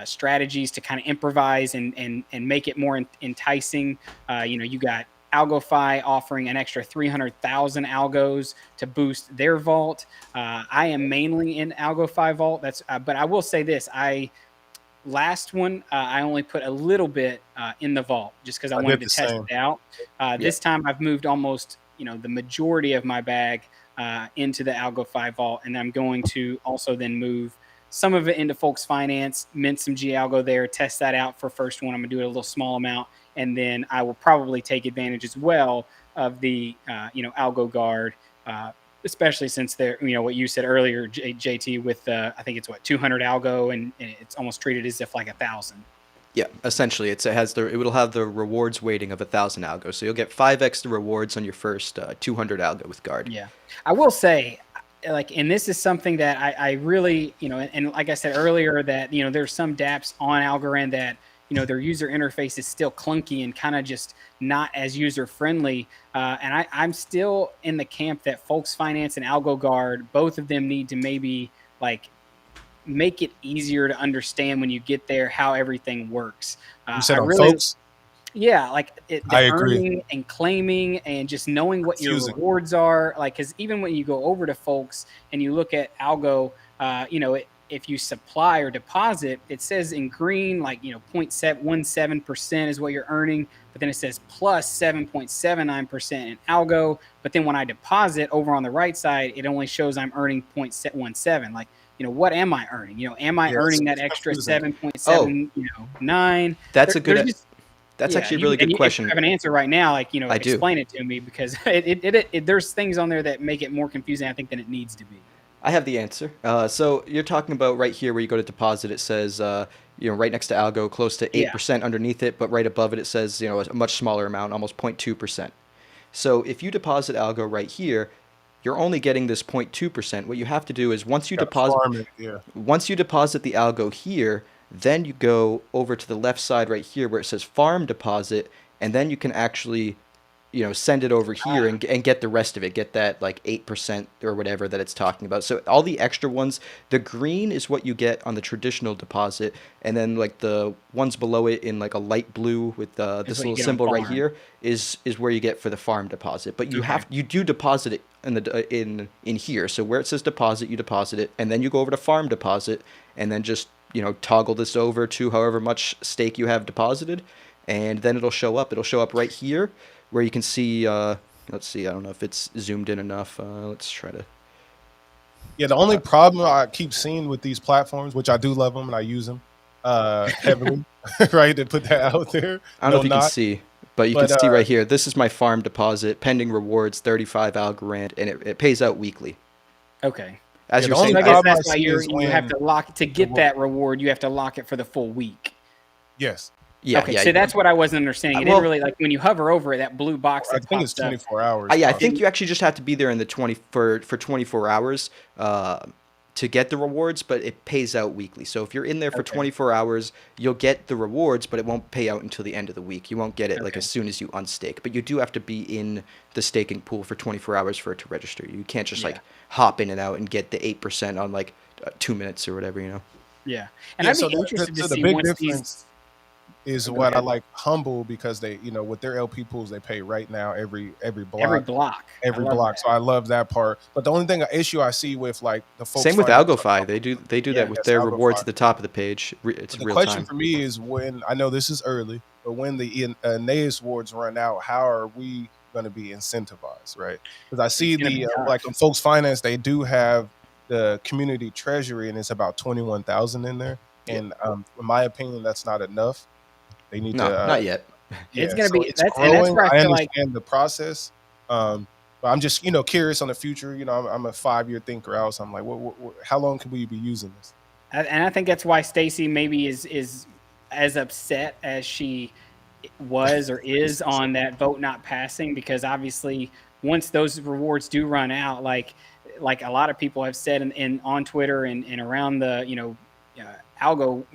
strategies to kind of improvise and make it more enticing. You got Algofi offering an extra 300,000 algos to boost their vault. I am mainly in Algofi vault. But I will say this: last one I only put a little bit in the vault just because I I wanted did to the test same. it out. This time I've moved almost the majority of my bag into the Algofi vault, and I'm going to also then move some of it into Folks Finance, mint some G Algo there, test that out for first one. I'm gonna do it a little small amount, and then I will probably take advantage as well of the Algo Guard. Especially since they're, what you said earlier, JT, with I think it's 200 algo, and it's almost treated as if like 1,000. Yeah, essentially, it will have the rewards weighting of 1,000 algo, so you'll get 5x the rewards on your first 200 algo with guard. Yeah, I will say, like, and this is something that I really, and like I said earlier, that there's some DApps on Algorand that their user interface is still clunky and kind of just not as user friendly. And I'm still in the camp that Folks Finance and AlgoGuard, both of them need to maybe like make it easier to understand when you get there how everything works. You said I on really, folks. yeah, like the I agree. earning and claiming and just knowing what your Confusing. rewards are. Like, because even when you go over to Folks and you look at Algo, if you supply or deposit, it says in green, like, 0.17% is what you're earning. But then it says plus 7.79% in Algo. But then when I deposit over on the right side, it only shows I'm earning 0.17. Like, what am I earning? Am I earning that extra confusing. 7.79? That's a good. Just, That's yeah, actually a really good if question. you have an answer right now, like, I do. explain it to me, because there's things on there that make it more confusing, I think, than it needs to be. I have the answer. So you're talking about right here where you go to deposit. It says, right next to algo, close to 8% underneath it, but right above it, it says, a much smaller amount, almost 0.2%. So if you deposit algo right here, you're only getting this 0.2%. What you have to do is once you deposit the algo here, then you go over to the left side right here where it says farm deposit, and then you can actually send it over here and get the rest of it, get that like 8% or whatever that it's talking about. So all the extra ones, the green is what you get on the traditional deposit, and then like the ones below it in like a light blue with this little symbol right here is where you get for the farm deposit. But you do deposit it in here. So where it says deposit, you deposit it, and then you go over to farm deposit, and then just toggle this over to however much stake you have deposited, and then it'll show up. It'll show up right here where you can see, let's see, I don't know if it's zoomed in enough. Let's try to. Yeah, the only problem I keep seeing with these platforms, which I do love them and I use them heavily, right, to put that out there. I don't know if you can see, but you can see right here. This is my farm deposit, pending rewards, 35 Algorand, and it pays out weekly. Okay. As you're saying, I guess that's why you have to lock it to get that reward. You have to lock it for the full week. Yes. Yeah, Okay, yeah. so that's what I wasn't understanding. It didn't Well, really like when you hover over it, that blue box I that think it's pops up. 24 hours yeah, I probably. think Didn't you actually just have to be there in the 24 hours to get the rewards, but it pays out weekly. So if you're in there for okay, 24 hours, you'll get the rewards, but it won't pay out until the end of the week. You won't get it like as okay, soon as you unstake, but you do have to be in the staking pool for 24 hours for it to register. You can't just yeah, like hop in and out and get the 8% on like 2 minutes or whatever, you know? yeah. And Yeah, I'd be so interested to the see big once these. difference is Go what I ahead. like Humble because they, with their LP pools they pay right now every Every block, block, I every love block. that. So I love that part. But the only issue I see with like the folks Same with finance are Algofi. Humble. They do that Yeah, with Yes, their rewards Algofi. at the top of the page. It's But the real question time. for me is when I know this is early, but when the Aeneas awards run out, how are we going to be incentivized, right? Because I see it's gonna be the like on tough. folks finance, they do have the community treasury, and it's about 21,000 in there. Yeah. And in my opinion, that's not enough. They need No, to not yet. It's yeah, gonna so be it's that's growing. where I I feel like. understand the process, but I'm just curious on the future. I'm a 5-year thinker out, so I'm like, how long can we be using this? And I think that's why Stacy maybe is as upset as she was or is on that vote not passing, because obviously once those rewards do run out, like a lot of people have said in on Twitter and around the algo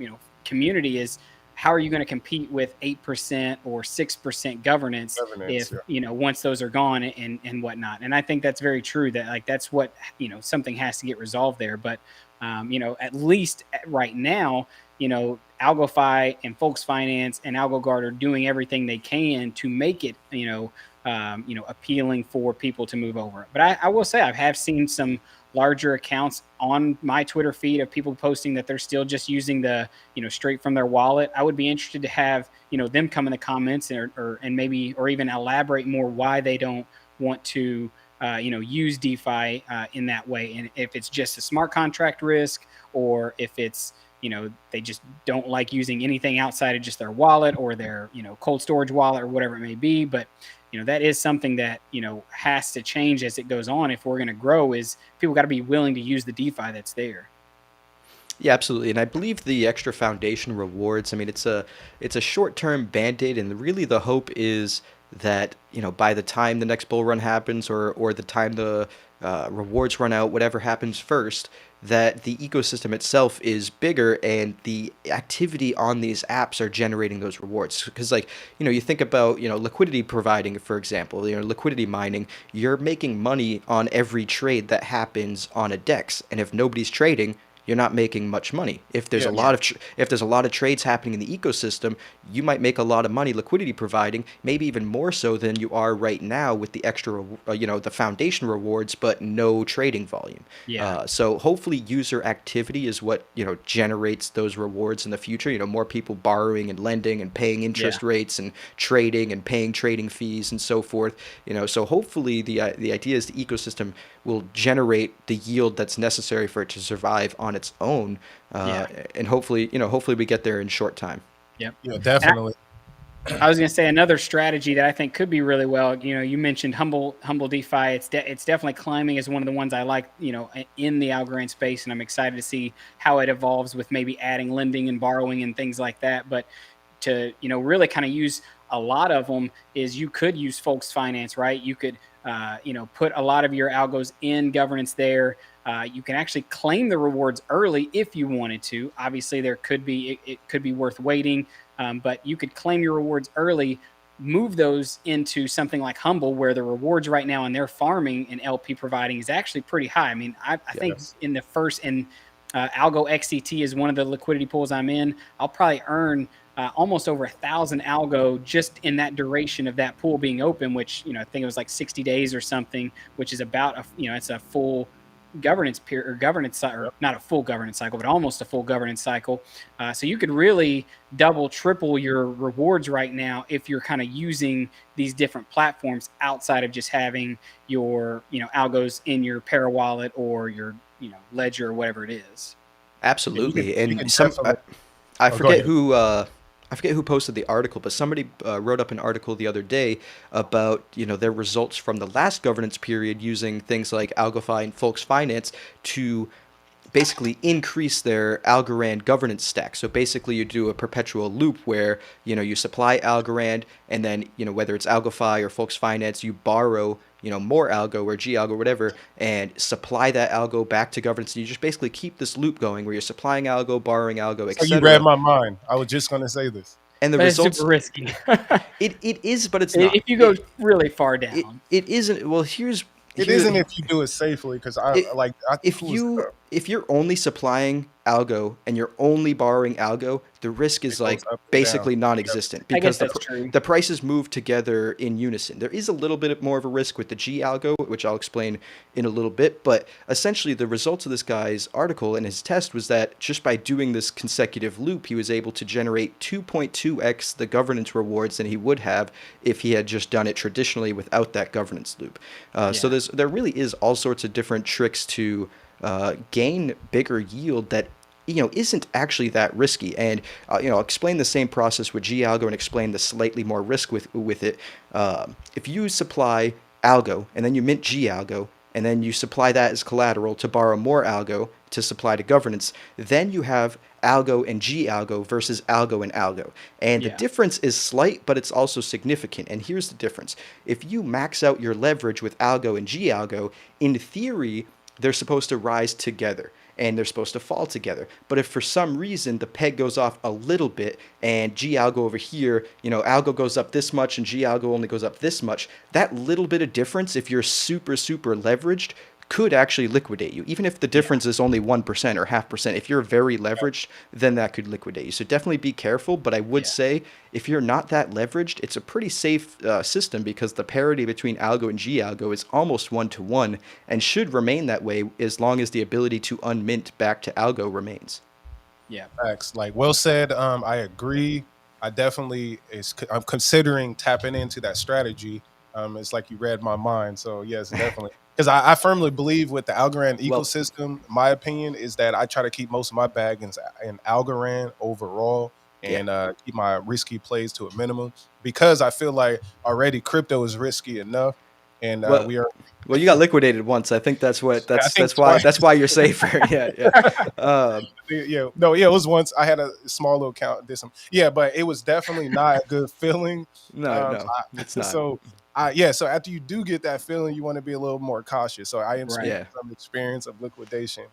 community, is how are you going to compete with 8% or 6% governance Governance, if yeah. once those are gone and whatnot. And I think that's very true, that like that's what something has to get resolved there. But at least right now, Algofi and Folks Finance and AlgoGuard are doing everything they can to make it, appealing for people to move over. But I will say I have seen some larger accounts on my Twitter feed of people posting that they're still just using the, straight from their wallet. I would be interested to have, them come in the comments and maybe, or even elaborate more why they don't want to use DeFi in that way. And if it's just a smart contract risk, or if it's, they just don't like using anything outside of just their wallet or their, cold storage wallet or whatever it may be. But, that is something that, has to change as it goes on. If we're going to grow, is people got to be willing to use the DeFi that's there. Yeah, absolutely. And I believe the extra foundation rewards, I mean, it's a short-term band-aid, and really the hope is that, by the time the next bull run happens, or the time the rewards run out, whatever happens first, that the ecosystem itself is bigger and the activity on these apps are generating those rewards. Because, like, you think about, liquidity providing, for example, liquidity mining, you're making money on every trade that happens on a DEX. And if nobody's trading, you're not making much money. If there's a Yes. Yeah. lot of if there's a lot of trades happening in the ecosystem, you might make a lot of money liquidity providing, maybe even more so than you are right now with the extra, the foundation rewards, but no trading volume. Yeah. So hopefully user activity is what generates those rewards in the future. More people borrowing and lending and paying Yeah. interest rates and trading and paying trading fees and so forth. So hopefully the idea is the ecosystem will generate the yield that's necessary for it to survive on its own, Yeah. and hopefully we get there in short time. Yep. Yeah, And definitely. I was going to say another strategy that I think could be really well. You mentioned humble DeFi. It's definitely climbing as one of the ones I like. In the Algorand space, and I'm excited to see how it evolves with maybe adding lending and borrowing and things like that. But to really kind of use a lot of them is you could use Folks Finance, right? You could put a lot of your algos in governance there. You can actually claim the rewards early if you wanted to. Obviously, there could be it could be worth waiting, but you could claim your rewards early, move those into something like Humble, where the rewards right now and their farming and LP providing is actually pretty high. I mean, I think Yes. in the first and Algo XCT is one of the liquidity pools I'm in. I'll probably earn almost over 1,000 algo just in that duration of that pool being open, which I think it was like 60 days or something, which is about it's a full governance period, or governance, or not a full governance cycle, but almost a full governance cycle. So you could really double, triple your rewards right now if you're kind of using these different platforms outside of just having your algos in your Para wallet or your ledger or whatever it is. Yeah, Absolutely. you And can definitely. I Oh, go forget ahead. who I forget who posted the article, but somebody wrote up an article the other day about their results from the last governance period using things like Algofi and Folks Finance to basically increase their Algorand governance stack. So basically, you do a perpetual loop where you supply Algorand, and then whether it's Algofi or Folks Finance, you borrow more algo or G algo, whatever, and supply that algo back to governance. And you just basically keep this loop going where you're supplying algo, borrowing algo, So you read etc. my mind. I was just gonna say this. And the But it's super results, risky it is, but it's not. if you go really far It down. it isn't. Well, here's It here. isn't if you do it safely, because It, I think if it was if you're only supplying algo and you're only borrowing algo, the risk is it goes like up and down. basically Yep. non-existent I guess because that's true. the prices move together in unison. There is a little bit more of a risk with the G algo, which I'll explain in a little bit, but essentially the results of this guy's article and his test was that just by doing this consecutive loop, he was able to generate 2.2x the governance rewards than he would have if he had just done it traditionally without that governance loop. So Yeah. there really is all sorts of different tricks to gain bigger yield that isn't actually that risky. And I'll explain the same process with G algo and explain the slightly more risk with it. If you supply algo and then you mint G algo and then you supply that as collateral to borrow more algo to supply to governance, then you have algo and G algo versus algo and algo. And the Yeah. difference is slight, but it's also significant. And here's the difference. If you max out your leverage with algo and G algo, in theory, they're supposed to rise together and they're supposed to fall together. But if for some reason the peg goes off a little bit and G algo over here, algo goes up this much and G algo only goes up this much, that little bit of difference, if you're super, super leveraged, could actually liquidate you. Even if the difference is only 1% or 0.5%, if you're very leveraged, then that could liquidate you. So definitely be careful. But I would Yeah. say if you're not that leveraged, it's a pretty safe system because the parity between algo and G algo is almost 1-to-1 and should remain that way as long as the ability to unmint back to algo remains. Yeah. Facts. Like, well said. I agree. I'm considering tapping into that strategy. It's like you read my mind. So yes, definitely. Because I firmly believe with the Algorand Well, ecosystem, my opinion is that I try to keep most of my bag in Algorand overall, yeah. and keep my risky plays to a minimum, because I feel like already crypto is risky enough, and Well, we are. well, you got liquidated once. I think that's what I think that's twice. why you're safer. Yeah, yeah. Um, Yeah, no, yeah, it was once I had a small little account, did some, yeah, but it was definitely not a good feeling. no, no, it's not. So yeah, so after you do get that feeling, you want to be a little more cautious. So I am Right. speaking Yeah. from experience of liquidation.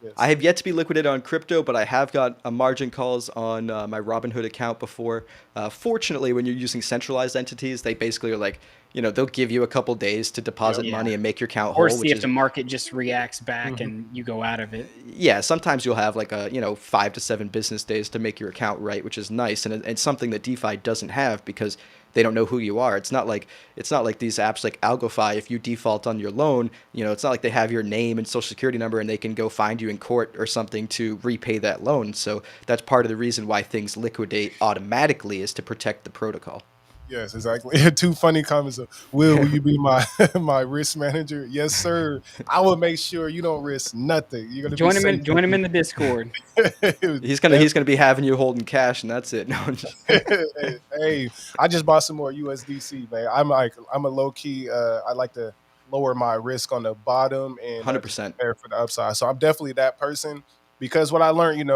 Yes. I have yet to be liquidated on crypto, but I have got a margin calls on my Robinhood account before. Fortunately, when you're using centralized entities, they basically are like, they'll give you a couple days to deposit Yeah. money and make your account Or whole, see which if is the market just reacts back Mhm. and you go out of it. yeah. Sometimes you'll have like a 5 to 7 business days to make your account right, which is nice, and it's something that DeFi doesn't have because they don't know who you are. It's not like these apps like Algofi. If you default on your loan, it's not like they have your name and social security number and they can go find you in court or something to repay that loan. So that's part of the reason why things liquidate automatically is to protect the protocol. Yes, exactly. Two funny comments. Will you be my my risk manager? Yes, sir. I will make sure you don't risk nothing. You're gonna be safe. Join him in the Discord. It was He's gonna be having you holding cash and that's it. No, I'm just- hey, I just bought some more USDC, man. I'm a low key. I like to lower my risk on the bottom and just 100%. prepare for the upside. So I'm definitely that person, because what I learned,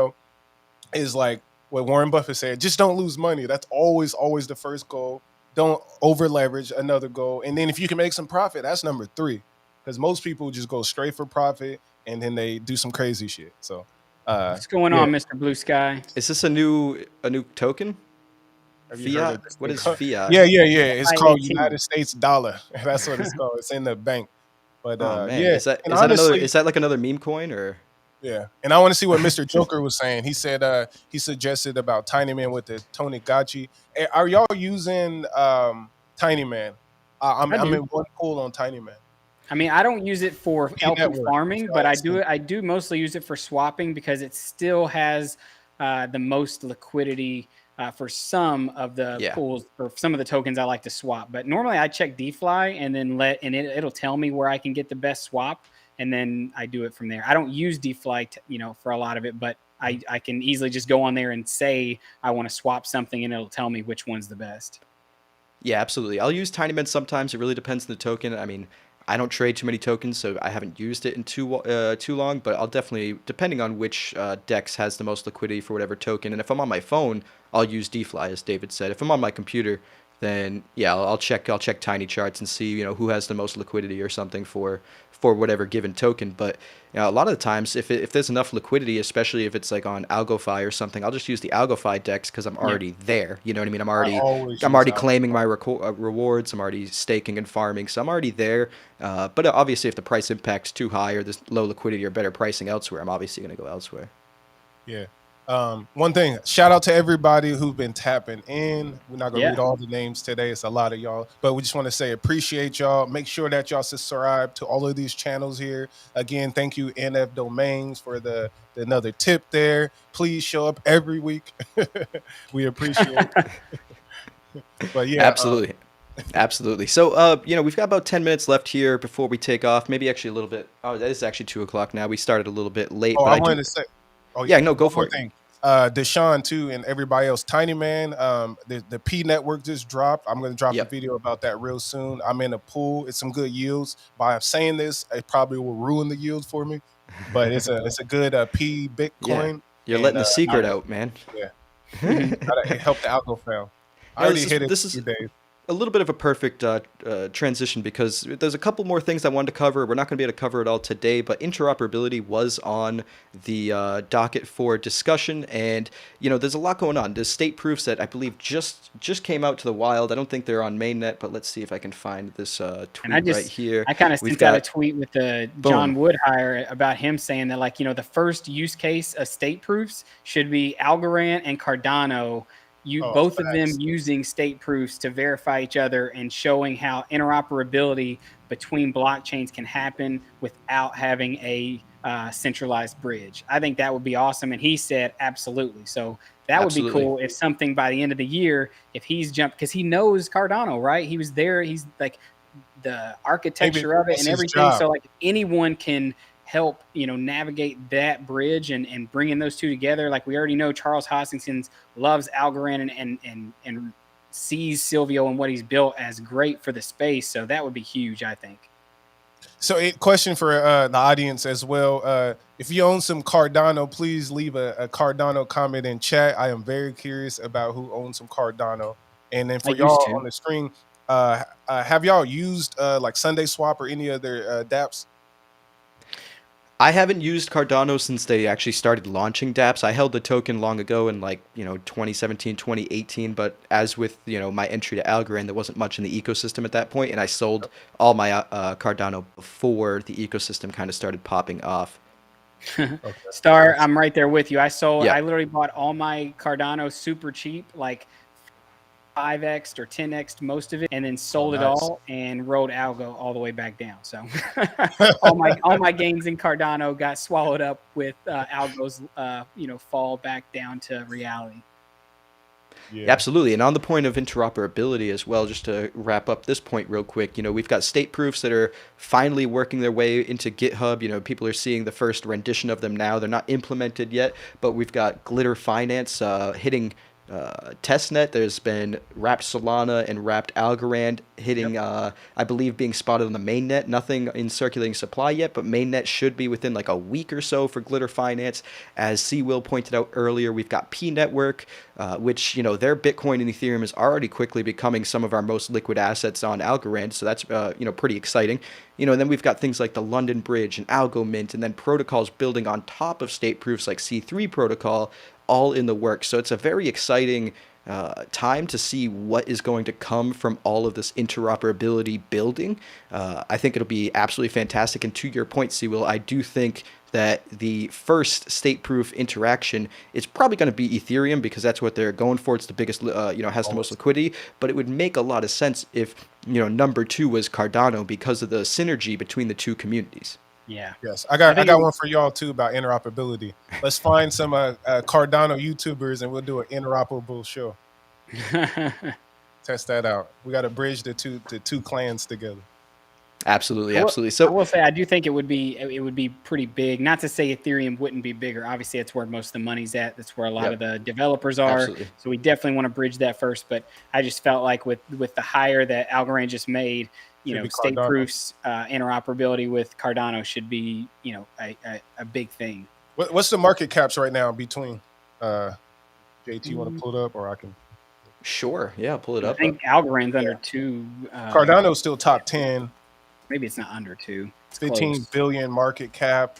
is like what Warren Buffett said: just don't lose money. That's always the first goal. Don't over leverage, another goal, and then if you can make some profit, that's number 3. Because most people just go straight for profit and then they do some crazy shit. So, What's going yeah. on, Mr. Blue Sky? Is this a new token? Have you heard Fiat? of this What thing is called- fiat? Yeah. It's called FIAT. United States dollar. That's what it's called. It's in the bank. But Oh man, yeah, is that and is that another honestly, is that like another meme coin or? yeah. And I want to see what Mr. Joker was saying. He said he suggested about Tiny Man with the Tony Gachi. Are y'all using Tiny Man? I'm I do. in one pool on Tiny Man. I mean, I don't use it for LP network. farming, So but that's I do mostly use it for swapping because it still has the most liquidity for some of the Yeah. pools or some of the tokens I like to swap. But normally I check DeFi and then it'll tell me where I can get the best swap, and then I do it from there. I don't use DeFi, for a lot of it, but I can easily just go on there and say I want to swap something, and it'll tell me which one's the best. Yeah, absolutely. I'll use Tiny Men sometimes. It really depends on the token. I mean, I don't trade too many tokens, so I haven't used it in too long. But I'll definitely, depending on which DEX has the most liquidity for whatever token. And if I'm on my phone, I'll use DeFi, as David said. If I'm on my computer, then yeah, I'll check tiny charts and see who has the most liquidity or something for whatever given token. But a lot of the times, if there's enough liquidity, especially if it's like on Algofi or something, I'll just use the Algofi DEX because I'm Yeah. already there. You know what I mean? I'm I already always I'm use already Alpha. claiming my rewards. I'm already staking and farming, so I'm already there. But obviously, if the price impact's too high or there's low liquidity or better pricing elsewhere, I'm obviously going to go elsewhere. Yeah. One thing, shout out to everybody who've been tapping in. We're not gonna read Yeah. all the names today. It's a lot of y'all, but we just want to say appreciate y'all. Make sure that y'all subscribe to all of these channels here. Again, thank you NF Domains for the another tip there. Please show up every week. We appreciate it. But yeah, Absolutely. Absolutely. So, we've got about 10 minutes left here before we take off. Maybe actually a little bit. Oh, that is actually 2 o'clock now. We started a little bit late, oh, but I I do. wanted to say, oh Yeah, no, go one for more it. thing. Deshaun too, and everybody else. Tiny Man, the P network just dropped. I'm going to drop a Yep. video about that real soon. I'm in a pool. It's some good yields. By saying this, it probably will ruin the yields for me, but it's a good P Yeah. Bitcoin, You're and letting the I secret will, out, man. yeah, Mhm. it helped the algo fail. I No, already this is hit it this a is few days. a little bit of a perfect transition because there's a couple more things I wanted to cover. We're not going to be able to cover it all today, but interoperability was on the docket for discussion, and there's a lot going on. There's state proofs that I believe just came out to the wild. I don't think they're on mainnet, but let's see if I can find this And I tweet right just here. I kind of We've sent out a got tweet with the boom. John Wood hire about him saying that, like, the first use case of state proofs should be Algorand and Cardano, Oh, both of them facts. using state proofs to verify each other and showing how interoperability between blockchains can happen without having a centralized bridge. I think that would be awesome. And he said absolutely. So that would be Absolutely. cool if something by the end of the year, if he's jumped, because he knows Cardano, right? He was there. He's like the Maybe architecture of it that's and his everything. job. So like if anyone can help, navigate that bridge and bringing those two together. Like we already know Charles Hoskinson loves Algorand and sees Silvio and what he's built as great for the space. So that would be huge, I think. So, a question for the audience as well. If you own some Cardano, please leave a Cardano comment in chat. I am very curious about who owns some Cardano. And then I for used y'all to. on the screen, have y'all used like Sunday Swap or any other dApps? I haven't used Cardano since they actually started launching dApps. I held the token long ago in 2017, 2018, but as with, my entry to Algorand, there wasn't much in the ecosystem at that point, and I sold all my Cardano before the ecosystem kind of started popping off. Okay. Star, I'm right there with you. I Yep. literally bought all my Cardano super cheap, like 5x or 10x most of it, and then Oh, sold it nice. all and rode Algo all the way back down. So all my gains in Cardano got swallowed up with Algo's fall back down to reality. Yeah. Absolutely. And on the point of interoperability as well, just to wrap up this point real quick, we've got state proofs that are finally working their way into GitHub. People are seeing the first rendition of them now. They're not implemented yet, but we've got Glitter Finance hitting testnet. There's been wrapped Solana and wrapped Algorand hitting, I believe, being spotted on the mainnet. Nothing in circulating supply yet, but mainnet should be within like a week or so for Glitter Finance. As C. Will pointed out earlier, we've got P Network, which, their Bitcoin and Ethereum is already quickly becoming some of our most liquid assets on Algorand. So that's, pretty exciting. And then we've got things like the London Bridge and Algo Mint, and then protocols building on top of state proofs like C3 protocol, all in the works. So it's a very exciting time to see what is going to come from all of this interoperability building. I think it'll be absolutely fantastic. And to your point, Sewell, I do think that the first state-proof interaction is probably going to be Ethereum because that's what they're going for. It's the biggest, has the most liquidity. But it would make a lot of sense if, number two was Cardano because of the synergy between the two communities. Yeah. Yes, I I got think one for y'all too about interoperability. Let's find some Cardano YouTubers and we'll do an interoperable show. Test that out. We got to bridge the two clans together. Absolutely, I absolutely. I So will say I do think it would be pretty big. Not to say Ethereum wouldn't be bigger. Obviously, it's where most of the money's at. That's where a lot of the developers are. Absolutely. So we definitely want to bridge that first. But I just felt like with the hire that Algorand just made, you Should know, be state Cardano. proofs, interoperability with Cardano should be, you know, a big thing. What's the market caps right now between? JT, you want to Mm, pull it up, or I can? Sure. Yeah, pull it I up. think Algorand's Yeah, under two. Cardano's still top 10, Maybe it's not under two. It's 15 close. billion market cap,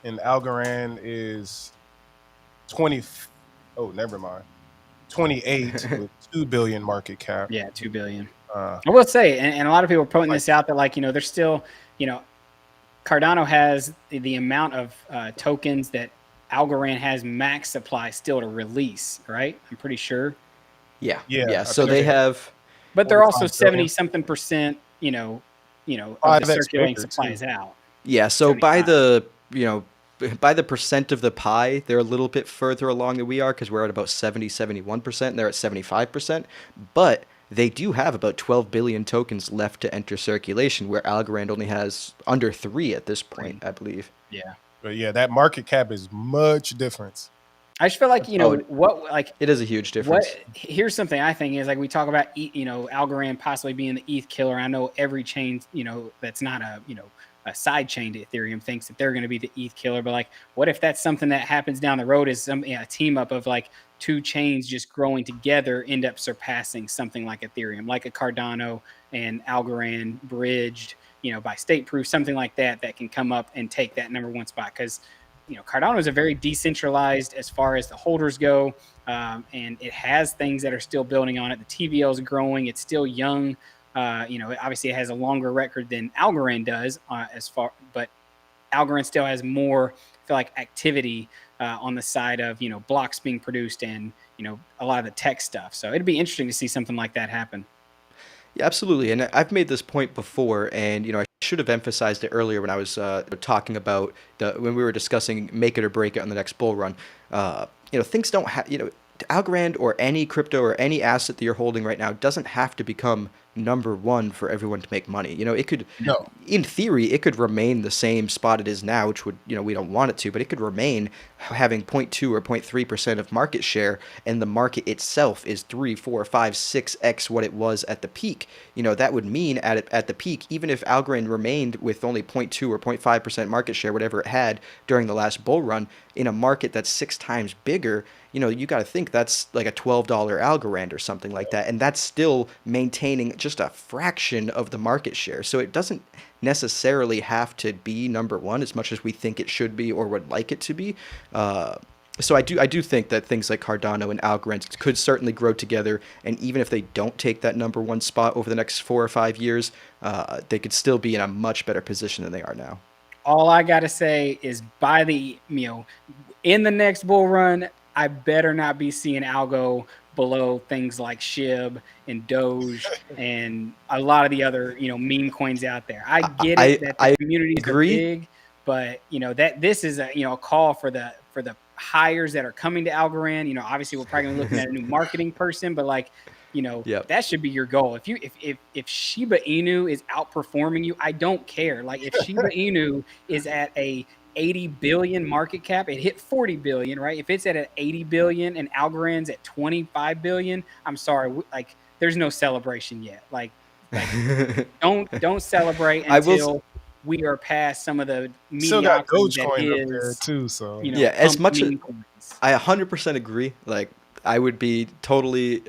and Algorand is 20. Oh, never mind. 28 with 2 billion market cap. Yeah, 2 billion. Uh, I will say, and a lot of people are putting like this out that, like, you know, there's still, you know, Cardano has the amount of tokens that Algorand has max supply still to release, right? I'm pretty sure. Yeah. yeah, Yeah. I So think they they have have. But they're also 45 billion. 70 something percent, of the 5x circulating bigger supply too. is out. Yeah. So by 75. the by the percent of the pie, they're a little bit further along than we are because we're at about 70, 71%, and they're at 75%. But they do have about 12 billion tokens left to enter circulation, where Algorand only has under 3 at this point, Three. I believe. Yeah. But yeah, that market cap is much difference. I just feel like, you Oh, know, what, like, it is a huge difference. here's something I think is, like, we talk about, Algorand possibly being the ETH killer. I know every chain, that's not a side chain to Ethereum thinks that they're going to be the ETH killer. But, like, what if that's something that happens down the road, is a team up of, like, two chains just growing together end up surpassing something like Ethereum, like a Cardano and Algorand bridged, by state proof, something like that, that can come up and take that number one spot. Because Cardano is a very decentralized as far as the holders go, and it has things that are still building on it. The TVL is growing; it's still young. Obviously, it has a longer record than Algorand does, but Algorand still has more, I feel like, activity on the side of blocks being produced and a lot of the tech stuff. So it'd be interesting to see something like that happen. Yeah, absolutely. And I've made this point before, and I should have emphasized it earlier when I was talking about when we were discussing make it or break it on the next bull run. Things don't have Algorand or any crypto or any asset that you're holding right now doesn't have to become number one for everyone to make money. It could, No, in theory, it could remain the same spot it is now, which would, we don't want it to, but it could remain having 0.2 or 0.3% of market share, and the market itself is 3, 4, 5, 6x what it was at the peak. That would mean at the peak, even if Algorand remained with only 0.2 or 0.5% market share, whatever it had during the last bull run, in a market that's 6 times bigger, you got to think that's like a $12 Algorand or something like that. And that's still maintaining just a fraction of the market share. So it doesn't necessarily have to be number one as much as we think it should be or would like it to be. So I do think that things like Cardano and Algorand could certainly grow together. And even if they don't take that number one spot over the next 4 or 5 years, they could still be in a much better position than they are now. All I got to say is, in the next bull run, I better not be seeing Algo below things like SHIB and Doge and a lot of the other, meme coins out there. I get it that the I communities are agree. big, but that this is a call for the hires that are coming to Algorand. Obviously we're probably looking at a new marketing person, but like, Yep. that should be your goal. If Shiba Inu is outperforming you, I don't care. Like, if Shiba Inu is at a 80 billion market cap, it hit 40 billion, right? If it's at an 80 billion and Algorand's at 25 billion, I'm sorry, like, there's no celebration yet. Like don't celebrate I will. until we are past some of the still got mediocrity that Dogecoin up there is, too. So Yeah, as pump much as meme coins. I 100% agree. Like, I would be totally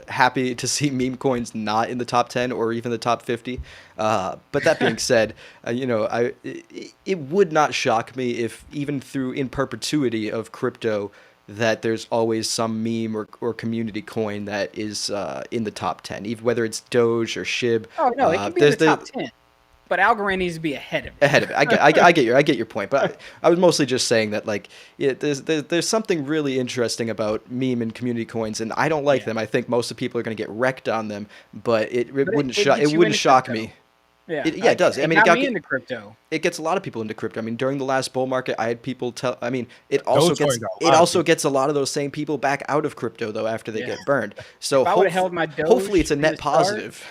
happy to see meme coins not in the top 10 or even the top 50. But that being said, it would not shock me if even through in perpetuity of crypto that there's always some meme or community coin that is in the top 10, even whether it's Doge or SHIB. Oh no, it can be in the top 10. But Algorand needs to be ahead of it. Ahead of it. I get your point, but I was mostly just saying that, like, there's something really interesting about meme and community coins, and I don't like them. I think most of the people are going to get wrecked on them, but it wouldn't shock me. Yeah, it does. I mean, it got me into crypto. It gets a lot of people into crypto. I mean, during the last bull market, I had people tell. I mean, it also gets a lot of those same people back out of crypto though after they get burned. So if I would have held my Doge hopefully it's a net in the start, positive.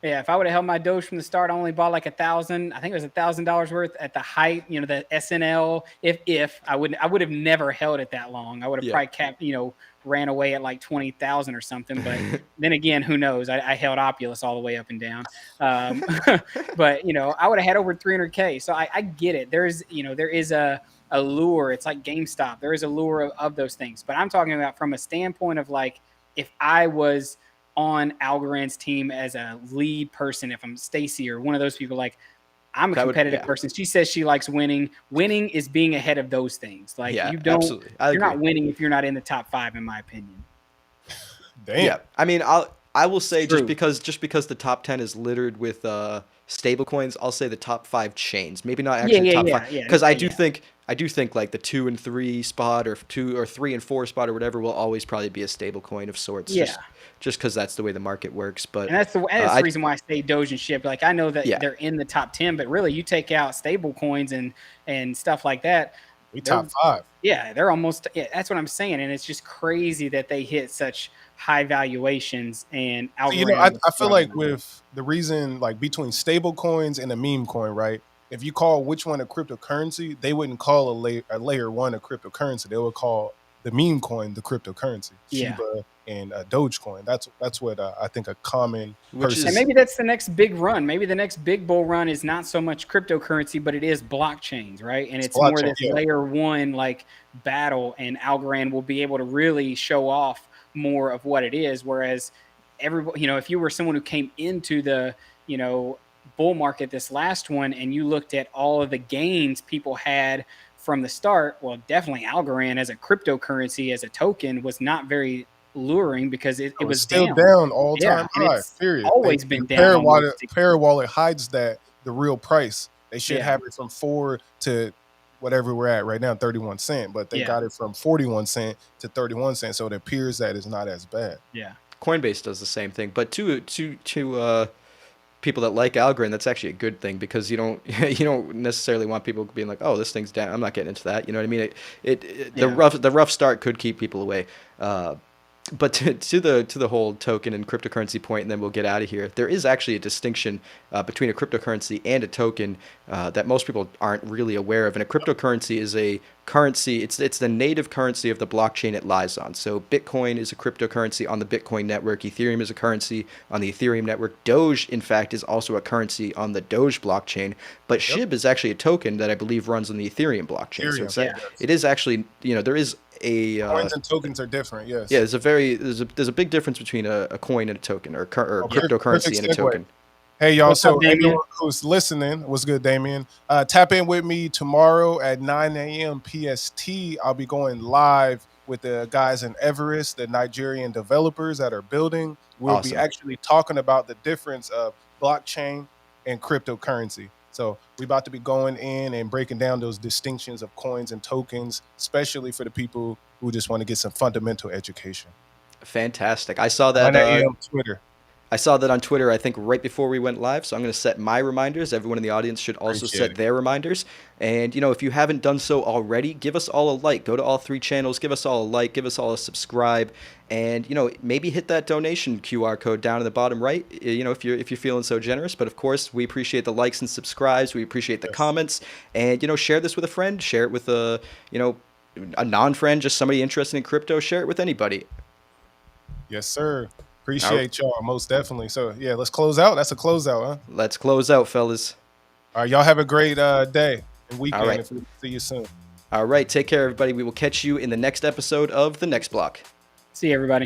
Yeah, if I would have held my Doge from the start, I only bought like 1,000. I think it was $1,000 worth at the height. The SNL. If I would have never held it that long. I would have Yeah. probably capped, ran away at like 20,000 or something. But then again, who knows? I held Opulus all the way up and down. Um, but I would have had over 300K. So I get it. There is a lure. It's like GameStop. There is a lure of those things. But I'm talking about from a standpoint of like if I was on Algorand's team as a lead person, if I'm Stacy or one of those people, like I'm a competitive person. She says she likes winning. Winning is being ahead of those things. Like absolutely. You're not winning if you're not in the top 5, in my opinion. Damn. Yeah, I mean, I will say just because the top 10 is littered with stable coins, I'll say the top 5 chains. Maybe not actually top 5, because I do think like the 2 and 3 spot or 2 or 3 and 4 spot or whatever will always probably be a stable coin of sorts. Yeah. Just because that's the way the market works. But and that's the reason why I say Doge and SHIB. Like I know that they're in the top 10, but really you take out stable coins and stuff like that. We top 5. Yeah, they're almost. Yeah, that's what I'm saying, and it's just crazy that they hit such high valuations. And I feel like with the reason, like between stable coins and a meme coin, right? If you call which one a cryptocurrency, they wouldn't call a layer 1 a cryptocurrency. They would call the meme coin the cryptocurrency. Shiba and Dogecoin. That's what I think a common person. And maybe that's the next big run. Maybe the next big bull run is not so much cryptocurrency, but it is blockchains, right? And it's more this layer 1 like battle, and Algorand will be able to really show off more of what it is. Whereas everybody, if you were someone who came into the, bull market, this last one, and you looked at all of the gains people had from the start, well, definitely Algorand as a cryptocurrency, as a token, was not very luring because it was still down all time high. Period. Always been down. Parawallet hides that the real price. They should have it from 4 to whatever we're at right now, 31 cents, but they got it from 41 cents to 31 cents, so it appears that it's not as bad. Yeah, Coinbase does the same thing, but to people that like Algorand, that's actually a good thing, because you don't necessarily want people being like, oh, this thing's down, I'm not getting into that. You know what I mean? The rough start could keep people away. But to the whole token and cryptocurrency point, and then we'll get out of here. There is actually a distinction between a cryptocurrency and a token that most people aren't really aware of. And a cryptocurrency is a currency. It's the native currency of the blockchain it lies on. So Bitcoin is a cryptocurrency on the Bitcoin network. Ethereum is a currency on the Ethereum network. Doge, in fact, is also a currency on the Doge blockchain. But SHIB is actually a token that I believe runs on the Ethereum blockchain. So it is actually, there is coins and tokens are different. Yes. Yeah, there's a big difference between a coin and a token, or cryptocurrency and a token. Hey y'all, so anyone who's listening, what's good, Damien? Tap in with me tomorrow at 9 a.m. PST. I'll be going live with the guys in Everest, the Nigerian developers that are building. We'll be actually talking about the difference of blockchain and cryptocurrency. So we're about to be going in and breaking down those distinctions of coins and tokens, especially for the people who just want to get some fundamental education. Fantastic. I saw that on Twitter. I saw that on Twitter, I think right before we went live. So I'm going to set my reminders. Everyone in the audience should also set their reminders. And, if you haven't done so already, give us all a like. Go to all 3 channels. Give us all a like. Give us all a subscribe. And, maybe hit that donation QR code down in the bottom right, if you're feeling so generous. But, of course, we appreciate the likes and subscribes. We appreciate the comments. And, share this with a friend. Share it with a non-friend, just somebody interested in crypto. Share it with anybody. Yes, sir. Appreciate y'all, most definitely. So, let's close out. That's a closeout, huh? Let's close out, fellas. All right, y'all have a great day and weekend. All right. If we see you soon. All right, take care, everybody. We will catch you in the next episode of The Next Block. See you, everybody.